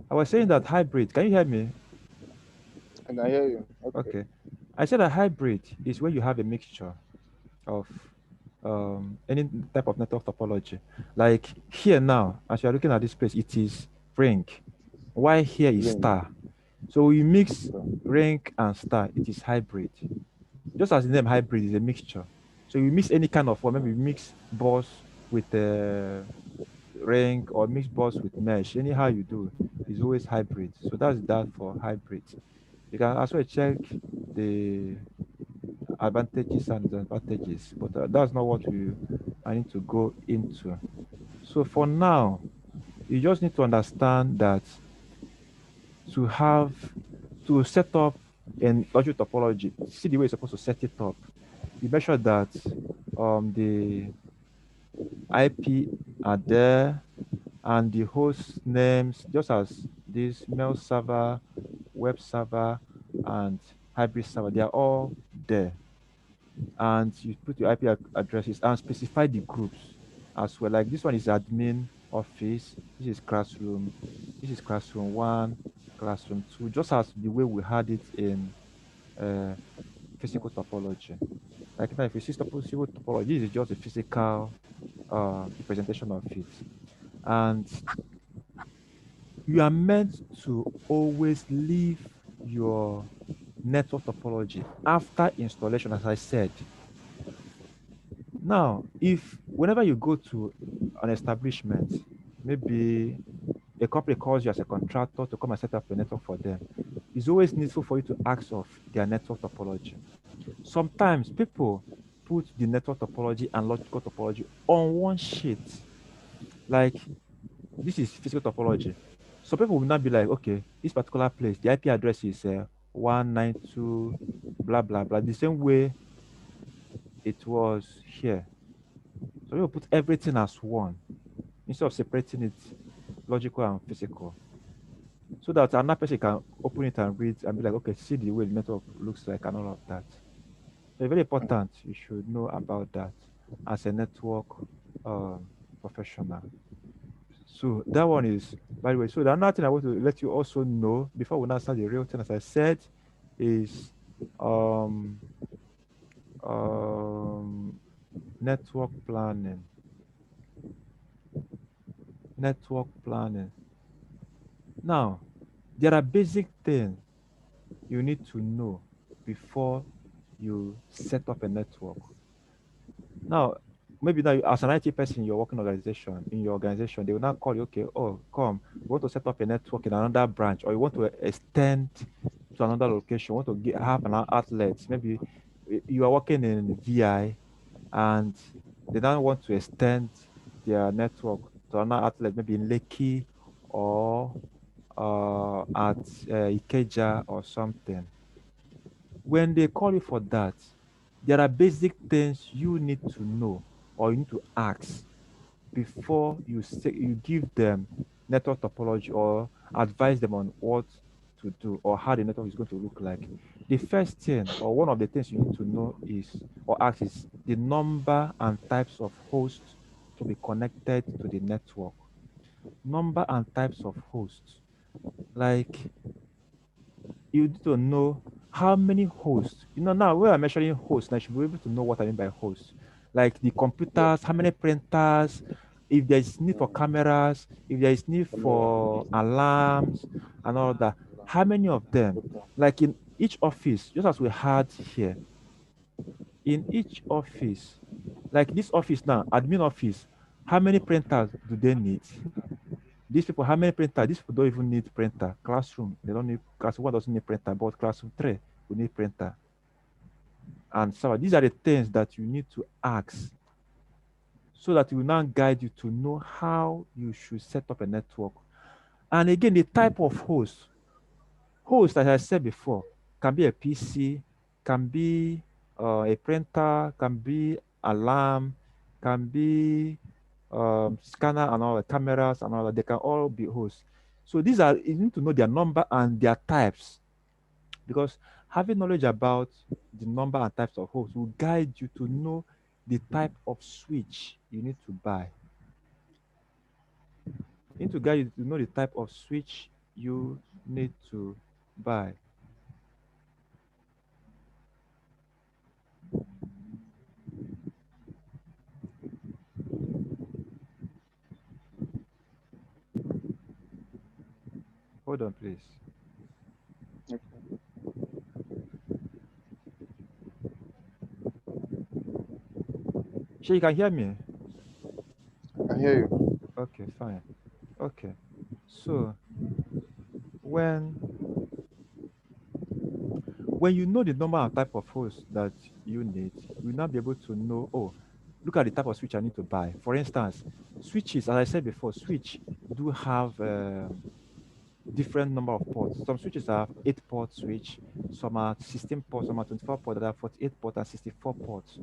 I was saying that hybrid. Can you hear me? I can hear you. Okay. Okay. I said a hybrid is where you have a mixture of any type of network topology. Like here now, as you are looking at this place, it is ring. Why here is Ring. star. So we mix Okay. ring and star. It is hybrid. Just as the name hybrid is a mixture. So you mix any kind of one. Maybe you mix bus with ring or mix bus with mesh. Anyhow you do, is always hybrid. So that's that for hybrid. You can also check the advantages and disadvantages, but that's not what we I need to go into. So for now, you just need to understand that to have to set up in logic topology, see the way you're supposed to set it up. You make sure that the IP are there and the host names, just as this mail server, web server, and hybrid server, they are all there. And you put your IP addresses and specify the groups as well. Like this one is admin office, this is classroom, this is classroom one, classroom two, just as the way we had it in uh, physical topology. Like now, if you see physical topology, this is just a physical representation of it. And you are meant to always leave your network topology after installation, as I said. Now, if whenever you go to an establishment, maybe a company calls you as a contractor to come and set up a network for them, it's always needful for you to ask of their network topology. Sometimes people put the network topology and logical topology on one sheet. Like this is physical topology. some people will not be like, okay, this particular place, the IP address is 192, blah, blah, blah, the same way it was here. So you put everything as one instead of separating it logical and physical. So that another person can open it and read and be like, okay, see the way the network looks like and all of that. So it's very important. You should know about that as a network um, professional. So that one is, by the way. So the another thing I want to let you also know before we now start the real thing, as I said, is um, um, network planning. Network planning. Now, there are basic things you need to know before you set up a network. Now, maybe now as an IT person in your working organization, they will now call you, okay, oh, come, you want to set up a network in another branch, or you want to extend to another location, want to have an outlet. Maybe you are working in VI and they now want to extend their network to another outlet, maybe in Lekki or at Ikeja or something. When they call you for that, there are basic things you need to know or you need to ask before you give them network topology or advise them on what to do or how the network is going to look like. The first thing or one of the things you need to know is or ask is the number and types of hosts to be connected to the network. Number and types of hosts. Like you need to know how many hosts. Now we are measuring hosts, and I should be able to know what I mean by hosts. Like the Yeah. computers, how many printers, if there is need for Mm. cameras, if there is need Camera. for alarms and all that. How many of them? Okay. Like in each office, just as we had here, in each office, like this office now, admin office, how many printers do they need? These people, how many printer? These people don't even need printer. Classroom, they don't need classroom. One doesn't need printer, but classroom three will need printer. And so these are the things that you need to ask so that it will now guide you to know how you should set up a network. And again, the type of host. Host, as I said before, can be a PC, can be a printer, can be alarm, can be scanner and all the cameras and all that. They can all be hosts. So these are you need to know their number and their types because having knowledge about the number and types of hosts will guide you to know the type of switch you need to buy. It need to guide you to know the type of switch you need to buy. Hold on, please. Okay. Sure, you can hear me. I hear you. Okay, fine. Okay. So when when you know the number and type of host that you need, you will now be able to know, oh, look at the type of switch I need to buy. For instance, switches, as I said before, switch do have different number of ports. Some switches have 8-port switch, some are 16 ports, some are 24 ports, that are 48 ports and 64 ports.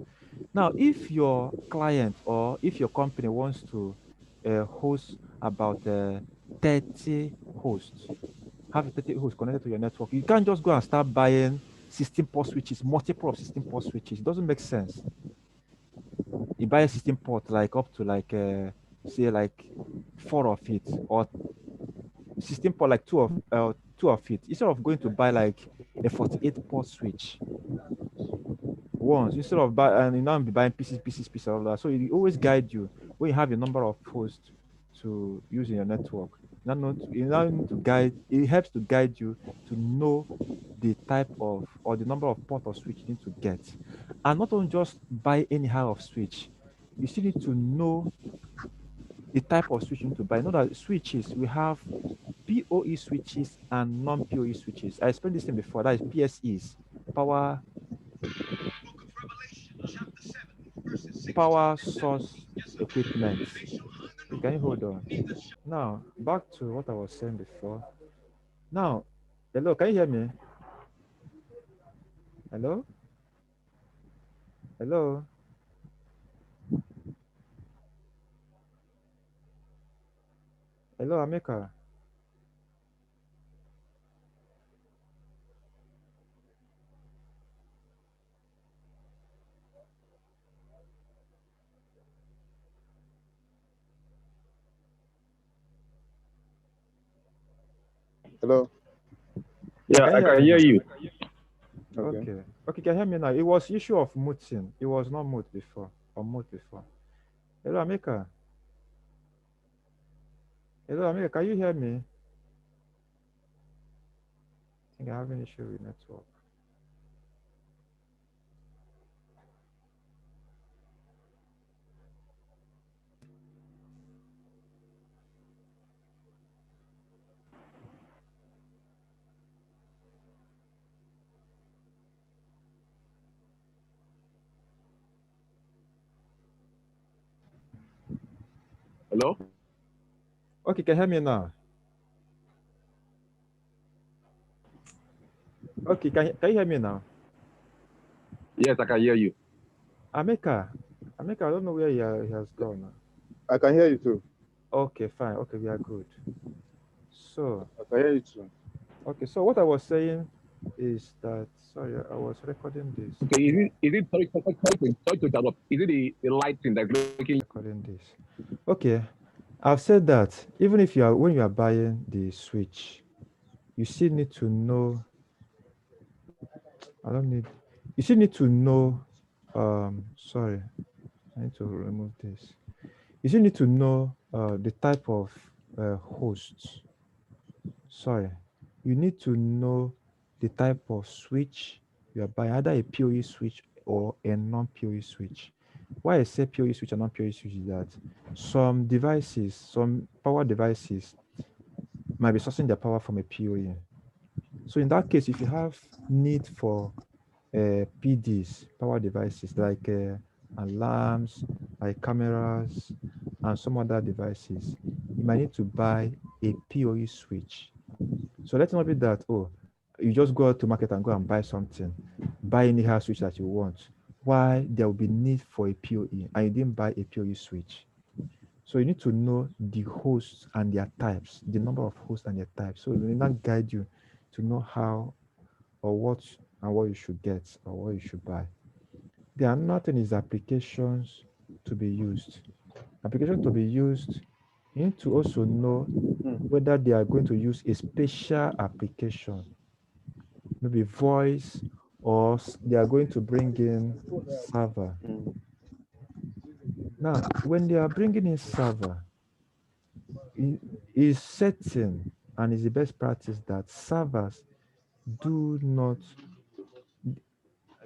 Now, if your client or if your company wants to host about 30 hosts, have 30 hosts connected to your network, you can't just go and start buying 16 port switches, multiple of 16 port switches. It doesn't make sense. You buy a 16 port, like up to like, say, like four of it, or 16 port, like two of it, instead of going to buy like a 48 port switch once instead of buy and you now be buying pieces, all that. So it always guide you when you have a number of hosts to use in your network. You now need to guide. It helps to guide you to know the type of or the number of port or switch you need to get, and not only just buy anyhow of switch. You still need to know the type of switch you need to buy. Know that switches we have PoE switches and non-PoE switches. I explained this thing before. That is PSEs, power power source equipment. Can you hold on? Now, back to what I was saying before. Now, hello, can you hear me? Hello? Hello? Hello, Amika? Hello. Yeah, Yeah, can you I hear can me hear now? you. Okay. Okay. Okay, can you hear me now? It was issue of muting. It was not mute before. Or mute before. Hello, Amika? Hello, Amika, can you hear me? I think I have an issue with network. Hello? Okay, can you hear me now? Okay, can you hear me now? Yes, I can hear you. Amika, Amika, I don't know where he has gone now. I can hear you too. Okay, fine. Okay, we are good. So, I can hear you too. okay, so what I was saying is that, sorry, I was recording this. Okay, sorry to interrupt. Is it the lighting that's making Recording this. Okay, I've said that even if when you are buying the switch, you still need to know. I don't need. You still need to know. Sorry, I need to remove this. You still need to know the type of host. Sorry, you need to know the type of switch you are buying, either a PoE switch or a non-PoE switch. Why I say PoE switch and non-PoE switch is that some devices, some power devices might be sourcing their power from a PoE. So in that case, if you have need for PDs, power devices like alarms, like cameras, and some other devices, you might need to buy a PoE switch. So let's not be that, oh, you just go out to market and go and buy something, buy any house switch that you want. Why there will be need for a PoE and you didn't buy a PoE switch. So you need to know the hosts and their types, the number of hosts and their types. So it will not guide you to know how or what and what you should get or what you should buy. The another thing is applications to be used. Application to be used, you need to also know Mm. whether they are going to use a special application, maybe voice, or they are going to bring in server. Mm. Now, when they are bringing in server, it is certain and is the best practice that servers do not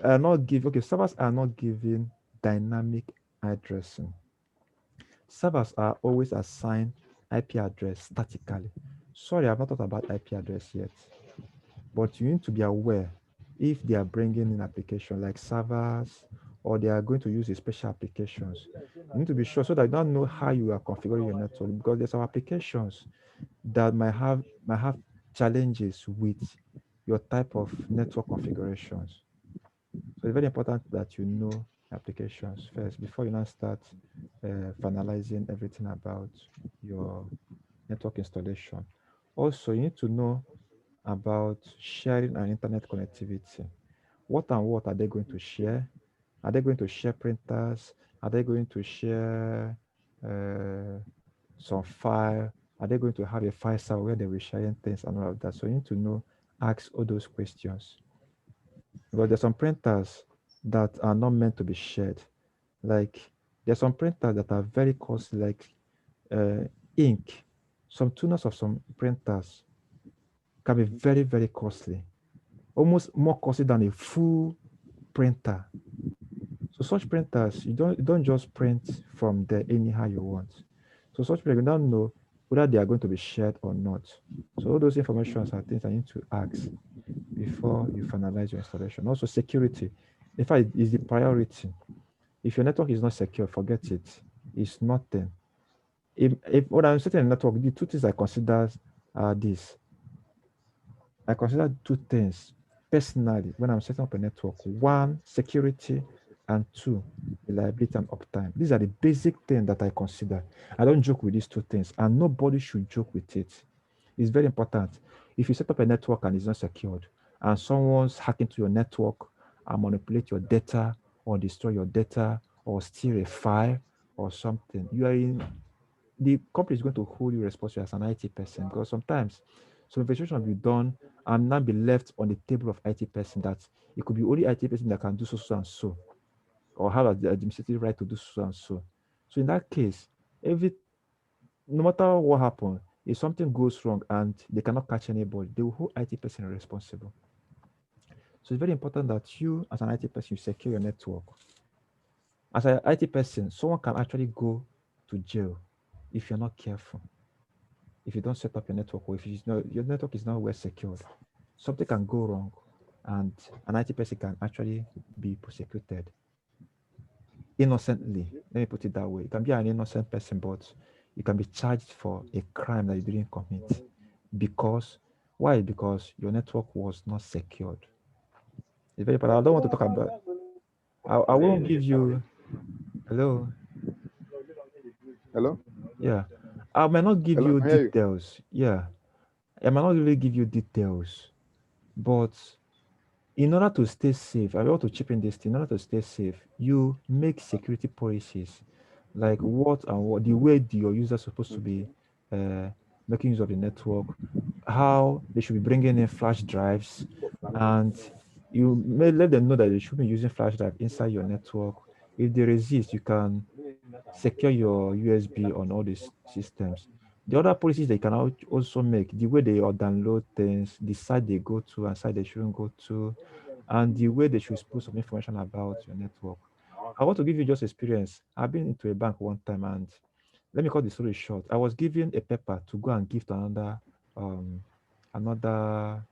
are not give okay servers are not giving dynamic addressing. Servers are always assigned IP address statically. Sorry, I've not thought about IP address yet, but you need to be aware if they are bringing in application like servers or they are going to use a special applications. You need to be sure so that you don't know how you are configuring your network because there's some applications that might have challenges with your type of network configurations. So it's very important that you know applications first before you now start finalizing everything about your network installation. Also, you need to know about sharing and internet connectivity. What and what are they going to share? Are they going to share printers? Are they going to share uh, some file? Are they going to have a file server where they will share things and all of that? So you need to know, ask all those questions. Because there's some printers that are not meant to be shared. Like there's some printers that are very costly, like uh, ink. Some tuners of some printers can be very, very costly, almost more costly than a full printer. So such printers, you don't just print from there anyhow you want. So such printers, you don't know whether they are going to be shared or not. So all those informations are things I need to ask before you finalize your installation. Also security. In fact, is the priority. If your network is not secure, forget it. It's nothing. If when I'm setting a network, the two things I consider are this. I consider two things personally when I'm setting up a network. One, security, and two, reliability and uptime. These are the basic things that I consider. I don't joke with these two things, and nobody should joke with it. It's very important. If you set up a network and it's not secured, and someone's hacking to your network and manipulate your data or destroy your data or steal a file or something, you are in the company is going to hold you responsible as an IT person because sometimes some investigation will be done and now be left on the table of IT person that it could be only IT person that can do so, so and so or have the administrative right to do so and so. So in that case, every no matter what happens, if something goes wrong and they cannot catch anybody, they will hold IT person responsible. So it's very important that you, as an IT person, you secure your network. As an IT person, someone can actually go to jail if you're not careful. If you don't set up your network or if your network is not well secured, something can go wrong and an IT person can actually be prosecuted innocently. Let me put it that way. You can be an innocent person, but you can be charged for a crime that you didn't commit. Because why? Because your network was not secured. It's very important. I don't want to talk about I won't give you hello. Hello? Yeah. I might not give Hello, I you can hear you. details. Yeah. I might not really give you details, but in order to stay safe, I want to chip in this thing. In order to stay safe, you make security policies like what and what the way your users supposed to be uh, making use of the network, how they should be bringing in flash drives, and you may let them know that they should be using flash drive inside your network. If they resist, you can secure your USB on all these systems. The other policies they can also make, the way they download things, the site they go to and site they shouldn't go to, and the way they should put some information about your network. I want to give you just experience. I've been into a bank one time and let me cut the story short. I was given a paper to go and give to um another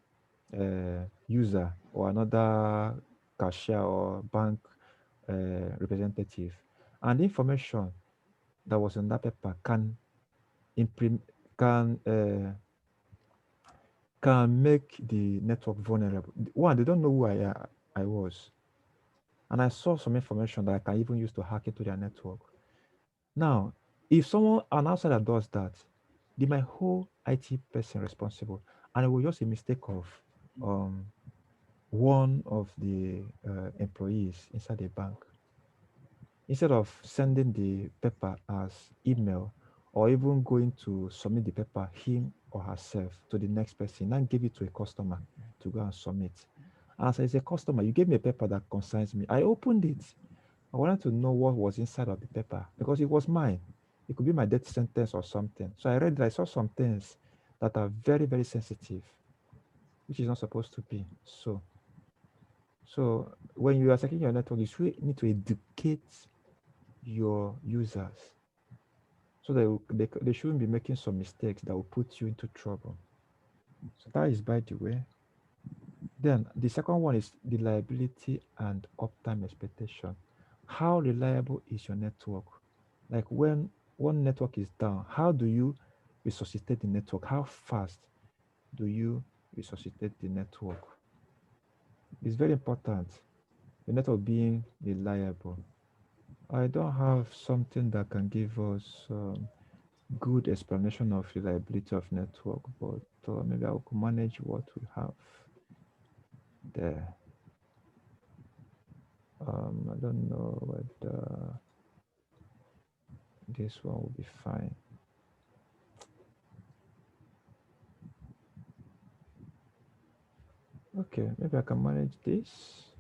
user or another cashier or bank representative. And the information that was in that paper implement can can make the network vulnerable. One, they don't know who I was, and I saw some information that I can even use to hack into their network. Now, if someone an outsider does that, they might hold IT person responsible, and it was just a mistake of um, one of the employees inside the bank. Instead of sending the paper as email or even going to submit the paper him or herself to the next person and give it to a customer to go and submit. As a customer, you gave me a paper that concerns me. I opened it. I wanted to know what was inside of the paper because it was mine. It could be my death sentence or something. So I read that I saw some things that are very, very sensitive, which is not supposed to be. So when you are securing your network, you should need to educate your users so they shouldn't be making some mistakes that will put you into trouble. So that is by the way. Then the second one is reliability and uptime expectation. How reliable is your network? Like when one network is down, how do you resuscitate the network? How fast do you resuscitate the network? It's very important. The network being reliable. I don't have something that can give us good explanation of reliability of network, but maybe I could manage what we have there. I don't know whether this one will be fine. Okay, maybe I can manage this.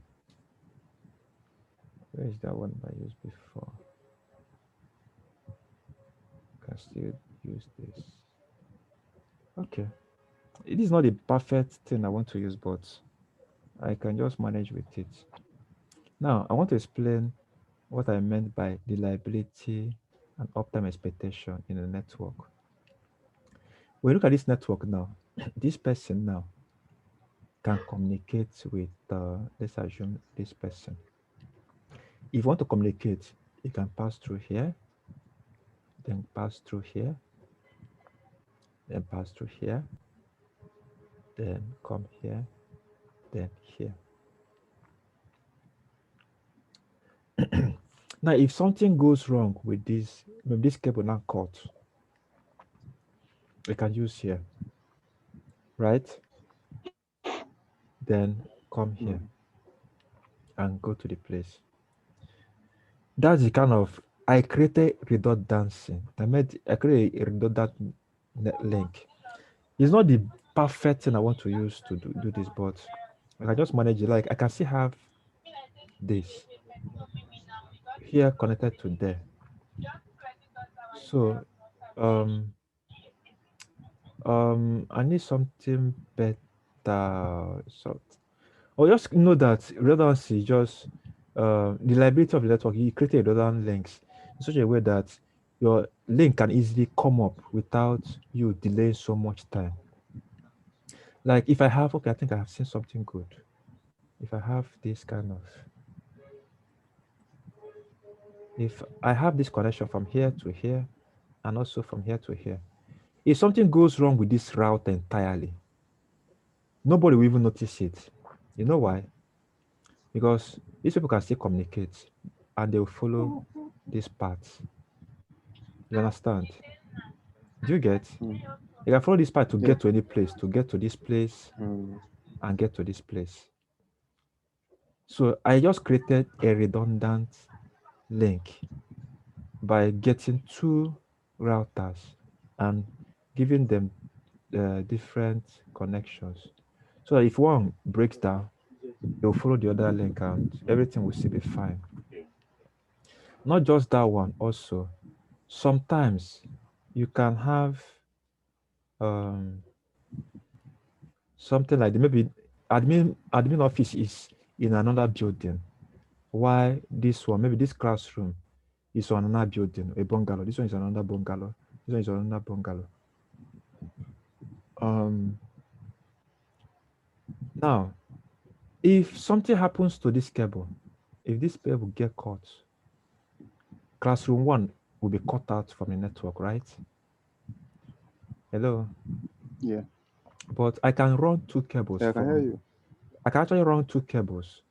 Where is that one I used before? Can still use this. Okay, it is not the perfect thing I want to use, but I can just manage with it. Now, I want to explain what I meant by reliability and uptime expectation in a network. When you look at this network now, this person now can communicate with, let's assume this person. If you want to communicate, you can pass through here. then pass through here, then pass through here, then come here, then here. Now, if something goes wrong with this, maybe this cable now cut, we can use here, right? Then come Mm. here and go to the place. That's the kind of I created redundancy. I created a redundant link. It's not the perfect thing I want to use to do this, but I can just manage it. Like I can still have this here connected to there. So um I need something better. So or just know that redundancy is just the liability of the network. You create a redundant links in such a way that your link can easily come up without you delaying so much time. Like if I have, okay, I think I have seen something good. If I have this kind of, if I have this connection from here to here and also from here to here, if something goes wrong with this route entirely, nobody will even notice it. You know why? Because these people can still communicate and they will follow this path. You understand? Do you get? Mm. You can follow this path to Yeah. get to any place, to get to this place Mm. and get to this place. So I just created a redundant link by getting two routers and giving them different connections. So if one breaks down, it will follow the other link and everything will still be fine. Not just that one, also, sometimes you can have um, something like maybe admin office is in another building. Why this one, maybe this classroom is on another building, a bungalow. This one is another bungalow. This one is another bungalow. Um, Now, if something happens to this cable, if this cable get caught, classroom one will be cut out from the network, right? Hello. Yeah. But I can run two cables Yeah, I can hear from. you. I can actually run two cables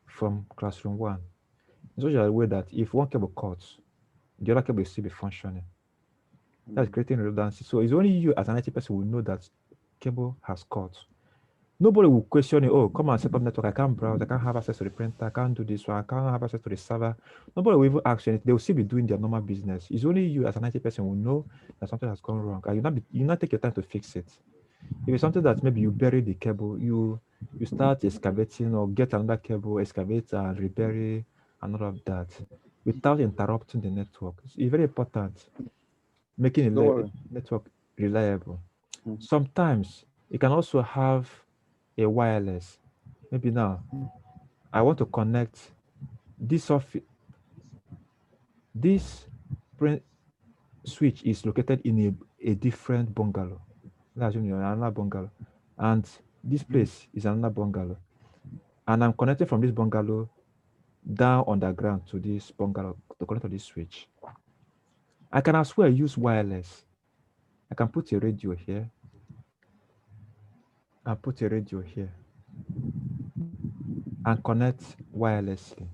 from classroom one in such a way that if one cable cuts, the other cable will still be functioning. That's Mm. creating redundancy. So it's only you as an IT person will know that cable has cut. Nobody will question it. Oh, come and set up network. I can't browse. I can't have access to the printer. I can't do this one. I can't have access to the server. Nobody will even ask you anything. They will still be doing their normal business. It's only you as an IT person will know that something has gone wrong. And you not take your time to fix it. If it's something that maybe you bury the cable, you start excavating or get another cable, excavate and rebury and all of that without interrupting the network. It's very important making a Don't worry. network reliable. Mm. Sometimes you can also have a wireless. Maybe now I want to connect this this print switch is located in a different bungalow. Let's assume you're in another bungalow, and this place is another bungalow, and I'm connected from this bungalow down underground to this bungalow to connect to this switch. I can as well use wireless. I can put a radio here and put a radio here and connect wirelessly.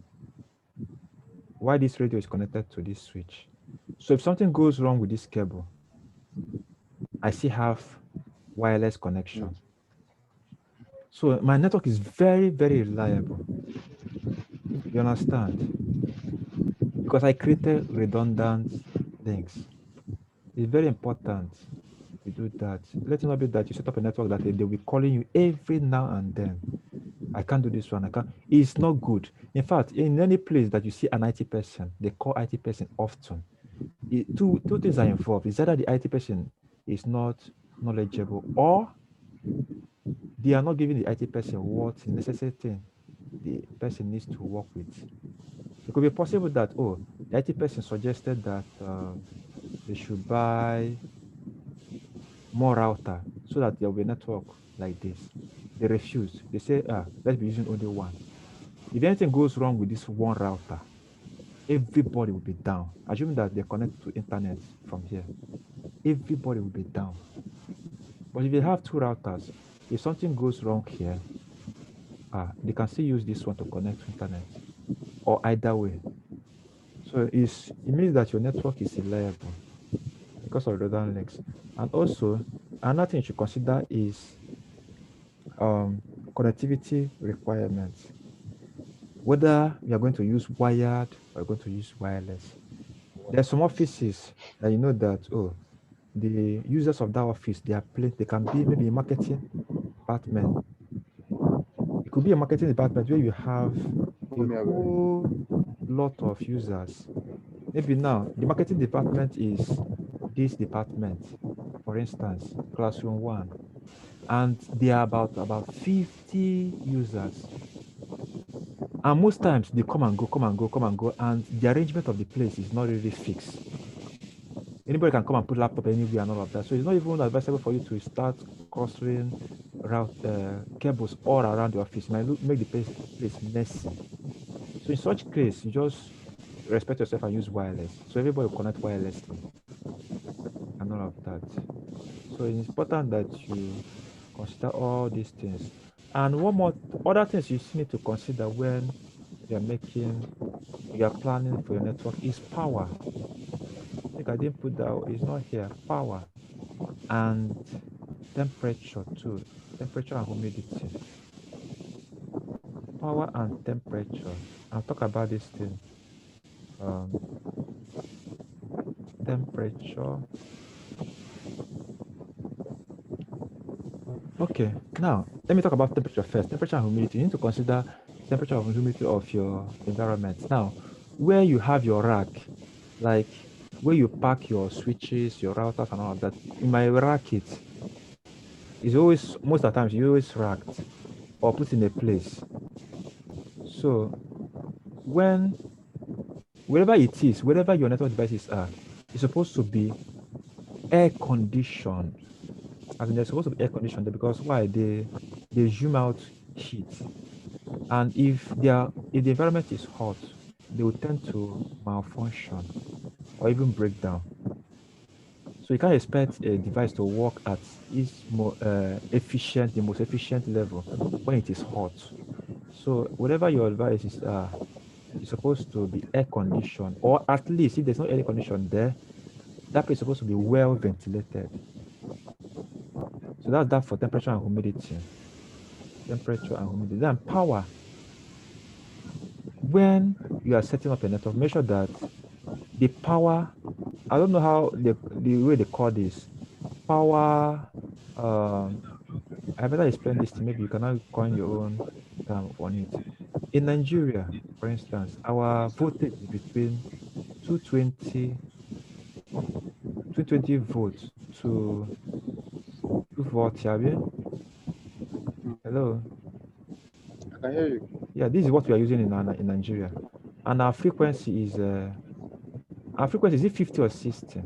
Why this radio is connected to this switch. So if something goes wrong with this cable, I still have wireless Mm. connection. So my network is very, very reliable. You understand? Because I created redundant links. It's very important you do that. Let it not be that you set up a network that they'll be calling you every now and then. I can't do this one. I can't. It's not good. In fact, in any place that you see an IT person, they call IT person often. Two things are involved. Is either the IT person is not knowledgeable or they are not giving the IT person what necessary thing the person needs to work with. It could be possible that, oh, the IT person suggested that they should buy more router so that there will be a network like this. They refuse. They say, let's be using only one. If anything goes wrong with this one router, everybody will be down. Assuming that they connect to internet from here, everybody will be down. But if they have two routers, if something goes wrong here, they can still use this one to connect to internet, or either way. So it means that your network is reliable because of redundant links. And also, another thing you should consider is connectivity requirements. Whether you are going to use wired or going to use wireless. There are some offices that you know that the users of that office they can be maybe a marketing department. It could be a marketing department where you have a whole lot of users. Maybe now the marketing department is this department, for instance, classroom one, and there are about 50 users. And most times they come and go, come and go, come and go, and the arrangement of the place is not really fixed. Anybody can come and put laptop anywhere and all of that. So it's not even advisable for you to start clustering route cables all around the office. It might make the place messy. So in such case, you just respect yourself and use wireless. So everybody will connect wirelessly and all of that. So it's important that you consider all these things. And one more other things you still need to consider when you're planning for your network is power. I think I didn't put that, it's not here. Power and temperature too. Temperature and humidity. Power and temperature. I'll talk about this thing. Um, temperature. Okay, now let me talk about temperature first. Temperature and humidity. You need to consider temperature and humidity of your environment. Now, where you have your rack, like where you pack your switches, your routers, and all of that, you might rack it. It's always most of the times you always racked or put in a place. So when wherever it is, wherever your network devices are, it's supposed to be air conditioned. I mean, they're supposed to be air conditioned there because why? They zoom out heat. And if the environment is hot, they will tend to malfunction or even break down. So you can't expect a device to work at its the most efficient level when it is hot. So whatever your devices are, it's supposed to be air conditioned, or at least if there's no air condition there, that place is supposed to be well ventilated. So that's that for temperature and humidity. Temperature and humidity. Then power. When you are setting up a network, make sure that the power, I don't know how the way they call this, power, um, I better explain this to maybe you cannot coin your own term on it. In Nigeria, for instance, our voltage is between 220, 220 volts to 240. Hello. I can hear you. Yeah, this is what we are using in Nigeria. And our frequency is it 50 or 60?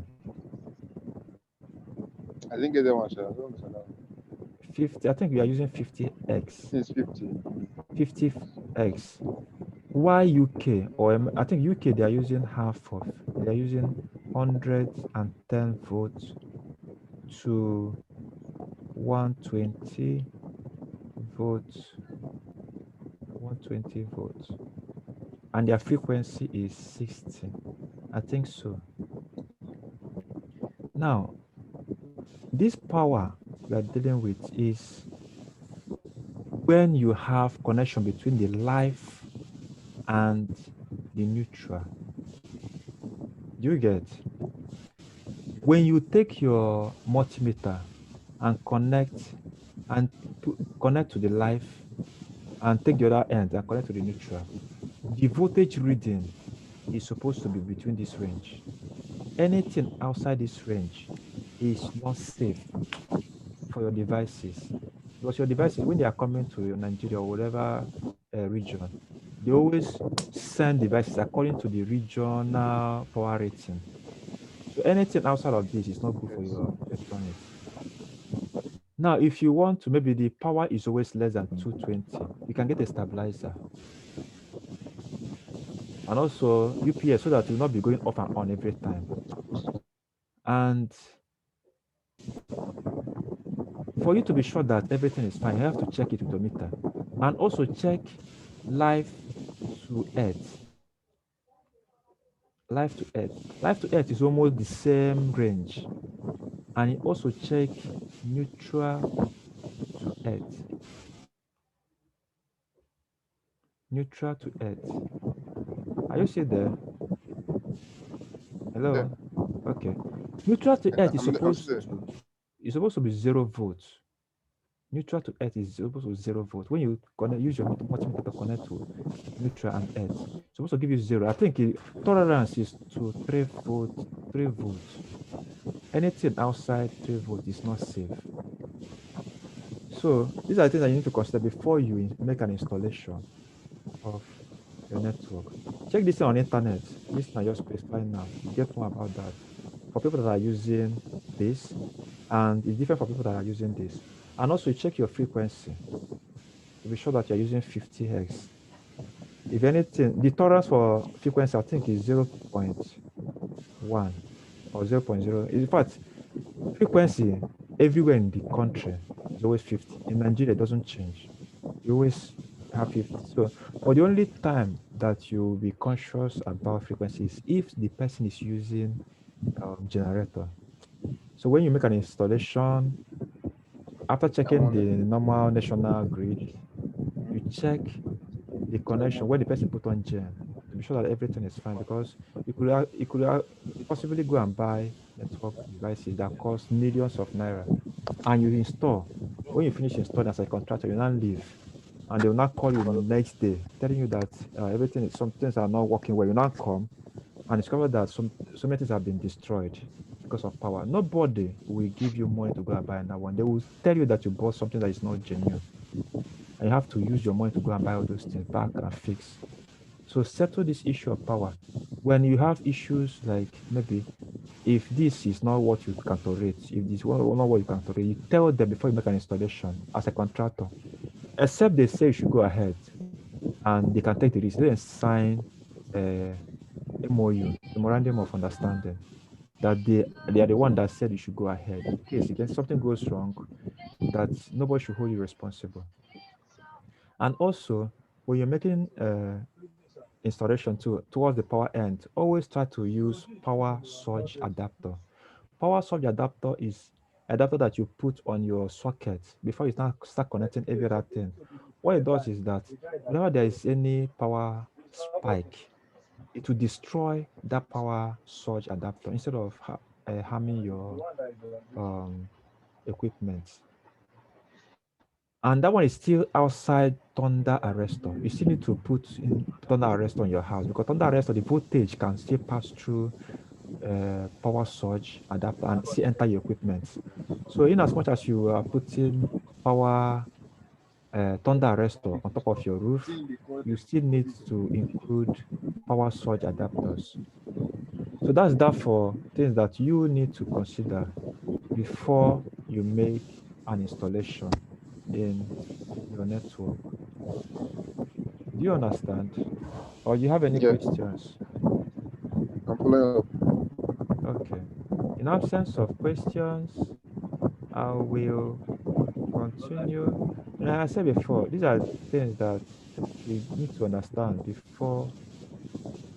I didn't get that one, sir. I don't understand that one. 50, I think we are using 50x. It's 50. 50x. Why UK or I think UK they are using they are using 110 volts to 120 volts, 120 volts, and their frequency is 60. I think so. Now, this power we are dealing with is when you have connection between the live and the neutral. Do you get? When you take your multimeter and and connect to the live and take the other end and connect to the neutral, the voltage reading is supposed to be between this range. Anything outside this range is not safe for your devices because your devices, when they are coming to Nigeria or whatever region, they always send devices according to the regional power rating. So anything outside of this is not good for Yes. your electronics. Now, if you want to, maybe the power is always less than 220, you can get a stabilizer. and also UPS so that it will not be going off and on every time. And for you to be sure that everything is fine, you have to check it with your meter. And also check life to earth. Life to earth. Life to earth is almost the same range. And you also check neutral to earth. Neutral to earth. Are you still there? Yeah, Hello? Okay. Neutral to earth I'm still there. is supposed to be 0 volts. Neutral to earth is supposed to be 0 volts. When you connect, use your multimeter to connect to neutral and earth, it's supposed to give you zero. I think tolerance is to 3 volts. 3 volts. Anything outside 3 volts is not safe. So these are things that you need to consider before you make an installation of your network. Check this on internet. This is not just specify now. You get more about that. For people that are using this, and it's different for people that are using this. And also check your frequency to be sure that you're using 50 hertz. If anything, the tolerance for frequency I think is 0.1 or 0.0. In fact, frequency everywhere in the country is always 50. In Nigeria, it doesn't change. You always have 50. So, but the only time that you'll be conscious about frequency is if the person is using generator. So when you make an installation, after checking the normal national grid, you check the connection where the person put on gen to be sure that everything is fine because you could possibly go and buy network devices that cost millions of naira and you install. When you finish installing as a contractor, you now leave and they will not call you next day telling you that some things are not working well. You now come and discover that so many things have been destroyed because of power. Nobody will give you money to go and buy another one. They will tell you that you bought something that is not genuine and you have to use your money to go and buy all those things back and fix. So settle this issue of power. When you have issues like maybe if this is not what you can tolerate, if this is not what you can tolerate, you tell them before you make an installation as a contractor. Except they say you should go ahead and they can take the risk. They sign a MOU, memorandum of understanding, that they are the one that said you should go ahead. In case if there's something goes wrong, that nobody should hold you responsible. And also, when you're making installation towards the power end, always try to use power surge adapter. Power surge adapter is adapter that you put on your socket before you start connecting every other thing. What it does is that whenever there is any power spike, it will destroy that power surge adapter instead of harming your um, equipment. And that one is still outside thunder arrestor. You still need to put in thunder arrestor on your house because thunder arrestor, the voltage can still pass through power surge adapter and still enter your equipment. So in as much as you are putting power thunder arrestor on top of your roof, you still need to include power surge adapters. So that's that for things that you need to consider before you make an installation in your network. Do you understand? Or you have any Yeah, questions? I'm following up. Okay. In absence of questions, I will continue. Like I said before, these are things that we need to understand before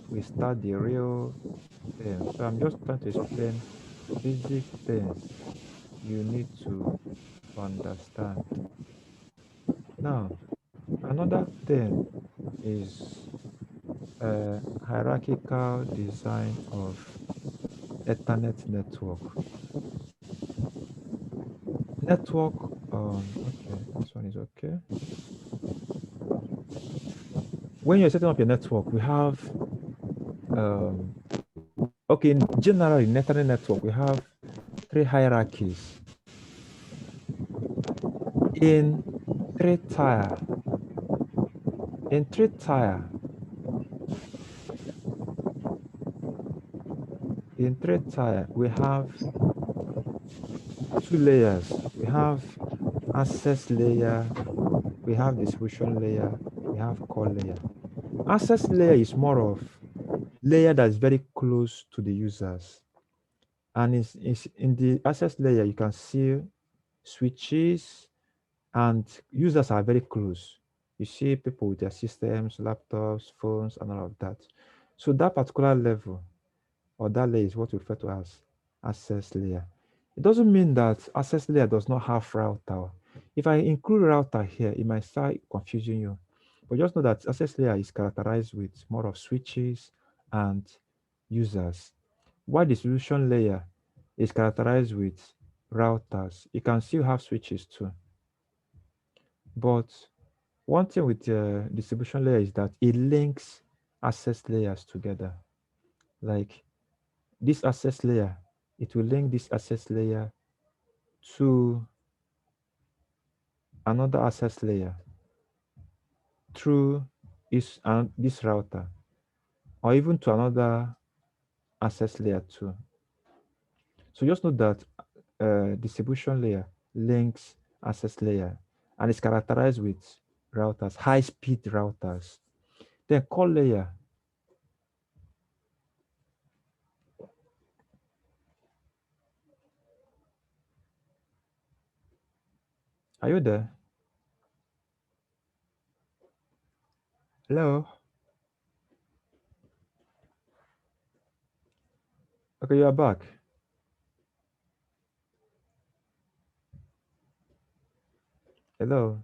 we start the real thing. So I'm just trying to explain basic things you need to understand. Now, another thing is hierarchical design of Ethernet network. Network, okay, this one is okay. When you're setting up your network, we have, okay, in general, in Ethernet network, we have three hierarchies. In three tier, in three tier, in three tier, we have two layers. We have access layer, we have distribution layer, we have core layer. Access layer is more of layer that is very close to the users. And it's in the access layer, you can see switches and users are very close. You see people with their systems, laptops, phones, and all of that. So that particular level or that layer is what we refer to as access layer. It doesn't mean that access layer does not have router. If I include router here, it might start confusing you. But just know that access layer is characterized with more of switches and users. While distribution layer is characterized with routers, you can still have switches too. But one thing with the distribution layer is that it links access layers together. Like this access layer, it will link this access layer to another access layer through this router, or even to another access layer too. So just know that distribution layer links access layer and is characterized with routers, high-speed routers. Then core layer. Are you there? Hello? Okay, you are back. Hello?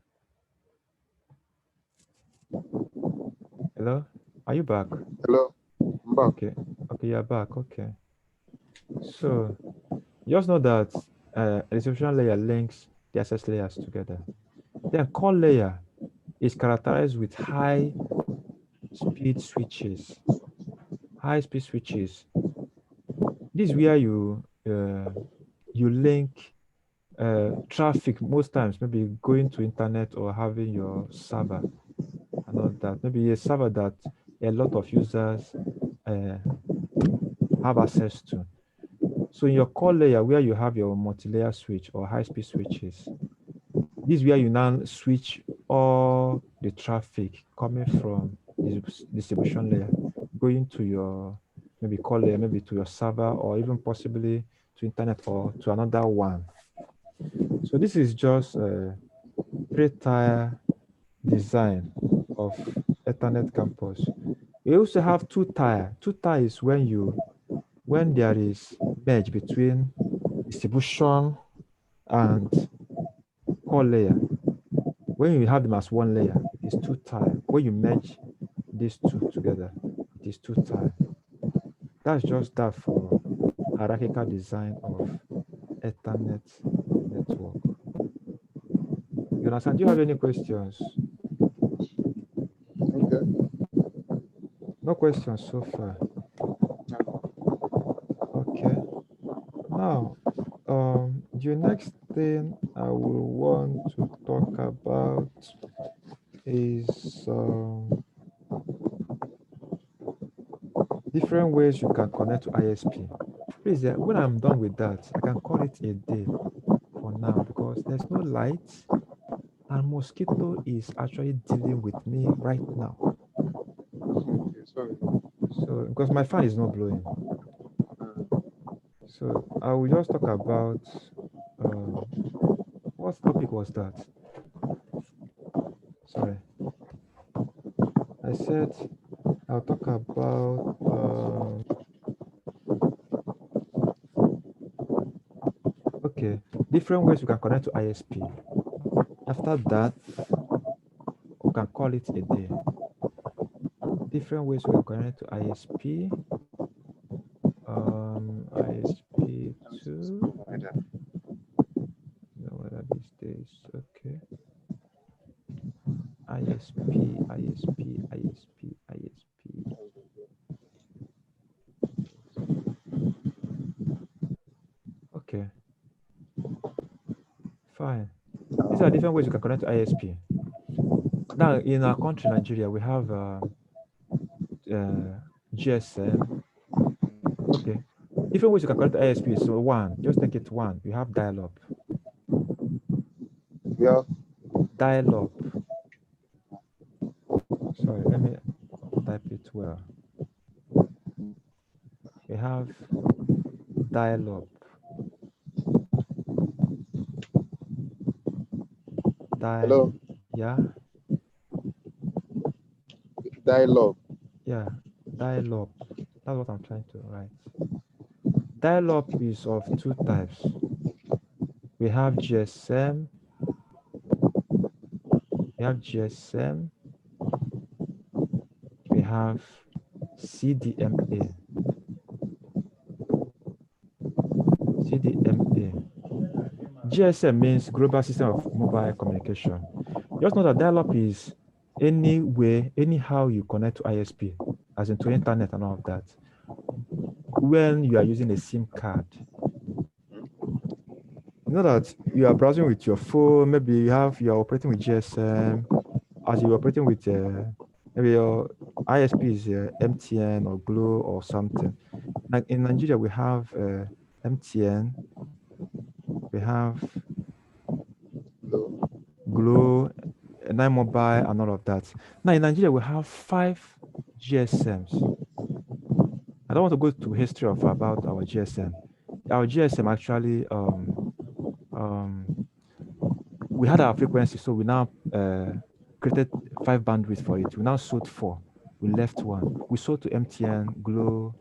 Hello? Are you back? Hello, I'm back. Okay. Okay, you are back. Okay. So just know that a distribution layer links the access layers together. Then core layer is characterized with high speed switches. High speed switches. This is where you link traffic most times, maybe going to internet or having your server and all that. Maybe a server that a lot of users uh, have access to. So in your core layer where you have your multi-layer switch or high-speed switches, this is where you now switch all the traffic coming from the distribution layer, going to your maybe core layer, maybe to your server, or even possibly to internet or to another one. So this is just a three-tier design of Ethernet campus. We also have two-tier. Two-tier is when there is merge between distribution and core layer. When you have them as one layer, it is two-tier. When you merge these two together, it is two-tier. That's just that for hierarchical design of Ethernet network. You understand? Do you have any questions? Okay. No questions so far. Okay. Now, the next thing I will want to talk about is different ways you can connect to ISP. Please, when I'm done with that, I can call it a day for now because there's no light and mosquito is actually dealing with me right now. Okay, sorry. So, because my fan is not blowing. So, I will just talk about what topic was that? Sorry. I said I'll talk about okay, different ways we can connect to ISP. After that, we can call it a day. Different ways we can connect to ISP. ISP two. No, whether these days. Okay. ISP, ISP, ISP, ISP. Okay, fine. These are different ways you can connect to ISP. Now, in our country, Nigeria, we have GSM. Okay. Different ways you can connect to ISP. So one, just take it one. You have dial-up. Yeah. Dial-up. Sorry, let me. type it well. We have dial-up. Dial, Hello, yeah, dialogue. yeah, dial-up. That's what I'm trying to write. Dial-up is of two types. We have GSM, we have GSM, we have CDMA. CDMA. GSM means Global System of Mobile Communication. Just know that dial-up is any way, anyhow you connect to ISP, as in to internet and all of that, when you are using a SIM card. You know that you are browsing with your phone, maybe you're operating with GSM, as you're operating with maybe your ISP is MTN or Glo or something. Like in Nigeria, we have MTN, we have Hello. Glo, Nine Mobile, and all of that. Now in Nigeria, we have five GSMs. I don't want to go to history of about our GSM. Our GSM actually, um, we had our frequency, so we now created five bandwidth for it. We now sold four. We left one. We sold to MTN, Glo,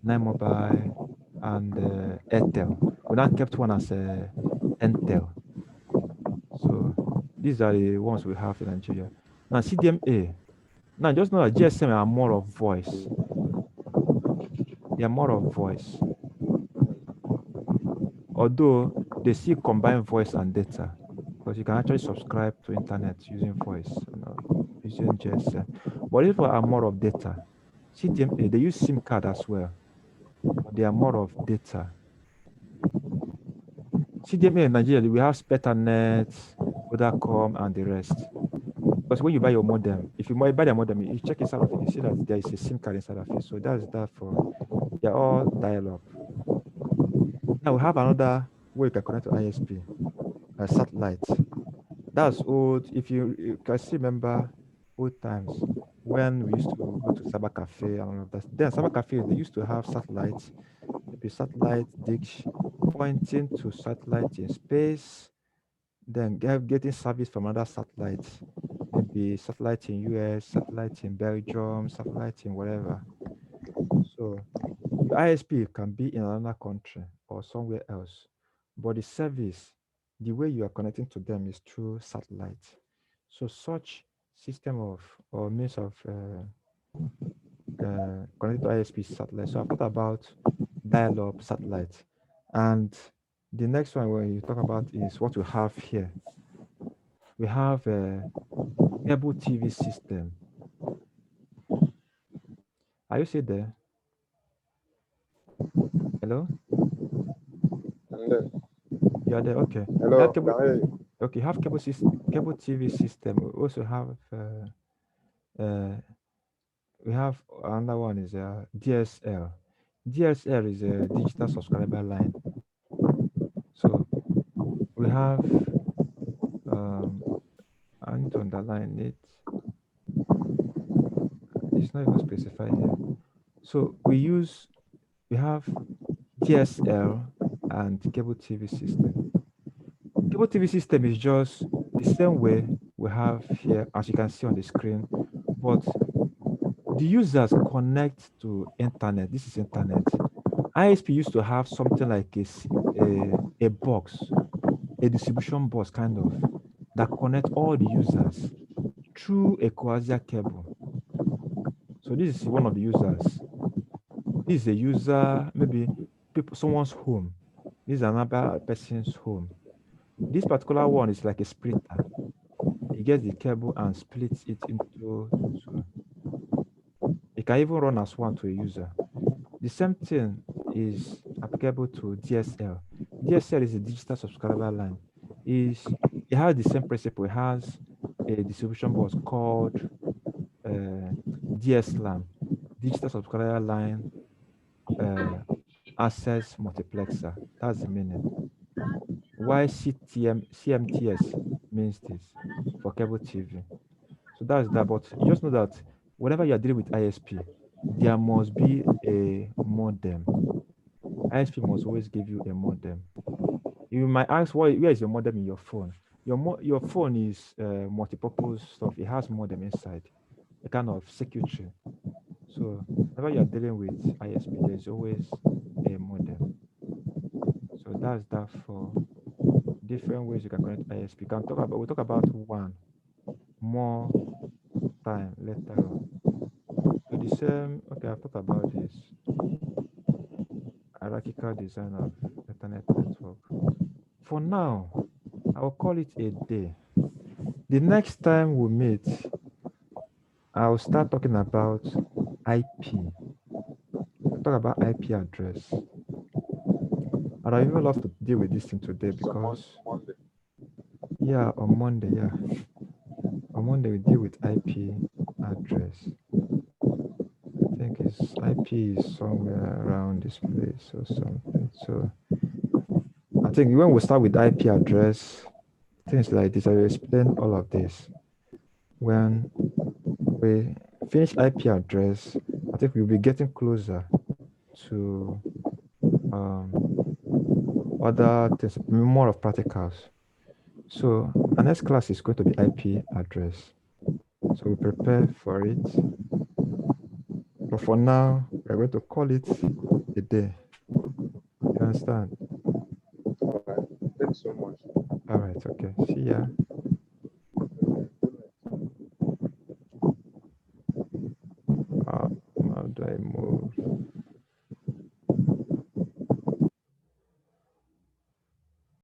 Nine Mobile, and Airtel. We now kept one as Entel. So these are the ones we have in Nigeria. Now CDMA. Now just know that GSM are more of voice. They are more of voice. Although they still combine voice and data, because you can actually subscribe to internet using voice, using GSM. But these are more of data. CDMA, they use SIM card as well, but they are more of data. CDMA in Nigeria, we have Spetanet, Vodacom, and the rest. Because when you buy your modem, if you buy the modem, you check inside of it, you see that there is a SIM card inside of it. So that's that for, they're all dial-up. Now we have another way you can connect to ISP, satellite. That's old. If you can still remember old times when we used to go to cyber cafe and all of that. Then cyber cafe, they used to have satellites, maybe satellite dish pointing to satellite in space, then getting service from other satellites, maybe satellite in US, satellite in Belgium, satellite in whatever. So your ISP can be in another country or somewhere else, but the service, the way you are connecting to them is through satellite. So such system of or means of connecting to ISP is satellite. So I've thought about dial-up satellite, and the next one when you talk about is what we have here. We have a cable TV system. Are you still there? Hello? And then, You are there? Okay. We have hello, cable. can I hear you? Okay, you have cable TV system. We also have we have another one is DSL. DSL is a digital subscriber line. So we have um, I need to underline it. It's not even specified here. So we have DSL and cable TV system. Cable TV system is just the same way we have here, as you can see on the screen, but the users connect to internet. This is internet. ISP used to have something like a box, a distribution box kind of, that connect all the users through a coaxial cable. So this is one of the users. This is a user, maybe someone's home. This is another person's home. This particular one is like a splitter. He gets the cable and splits it into two. It can even run as one to a user. The same thing is applicable to DSL. DSL is a digital subscriber line. It has the same principle. It has a distribution box called uh, DSLAM, digital subscriber line uh, access multiplexer. That's the meaning. Why CMTS means this for cable TV. So that's that. But you just know that whenever you are dealing with ISP, there must be a modem. ISP must always give you a modem. You might ask, where is your modem in your phone? Your phone is multi-purpose stuff. It has modem inside, a kind of circuitry. So whenever you are dealing with ISP, there's always a modem. So that's that for different ways you can connect ISP. We'll talk about one more time later on. So the same, okay, I've talked about this hierarchical design of Ethernet network. For now, I will call it a day. The next time we meet, I'll start talking about IP. We'll talk about IP address. And I even love to deal with this thing today It's on because, Monday. yeah, on Monday, yeah. On Monday, we deal with IP address. I think it's IP is somewhere around this place or something. So I think when we start with IP address, things like this, I will explain all of this. When we finish IP address, I think we'll be getting closer to um, other things, more of practicals. So our next class is going to be IP address. So we prepare for it. But for now, we're going to call it a day. You understand? All right. Thanks so much. All right. Okay. See ya. How do I move?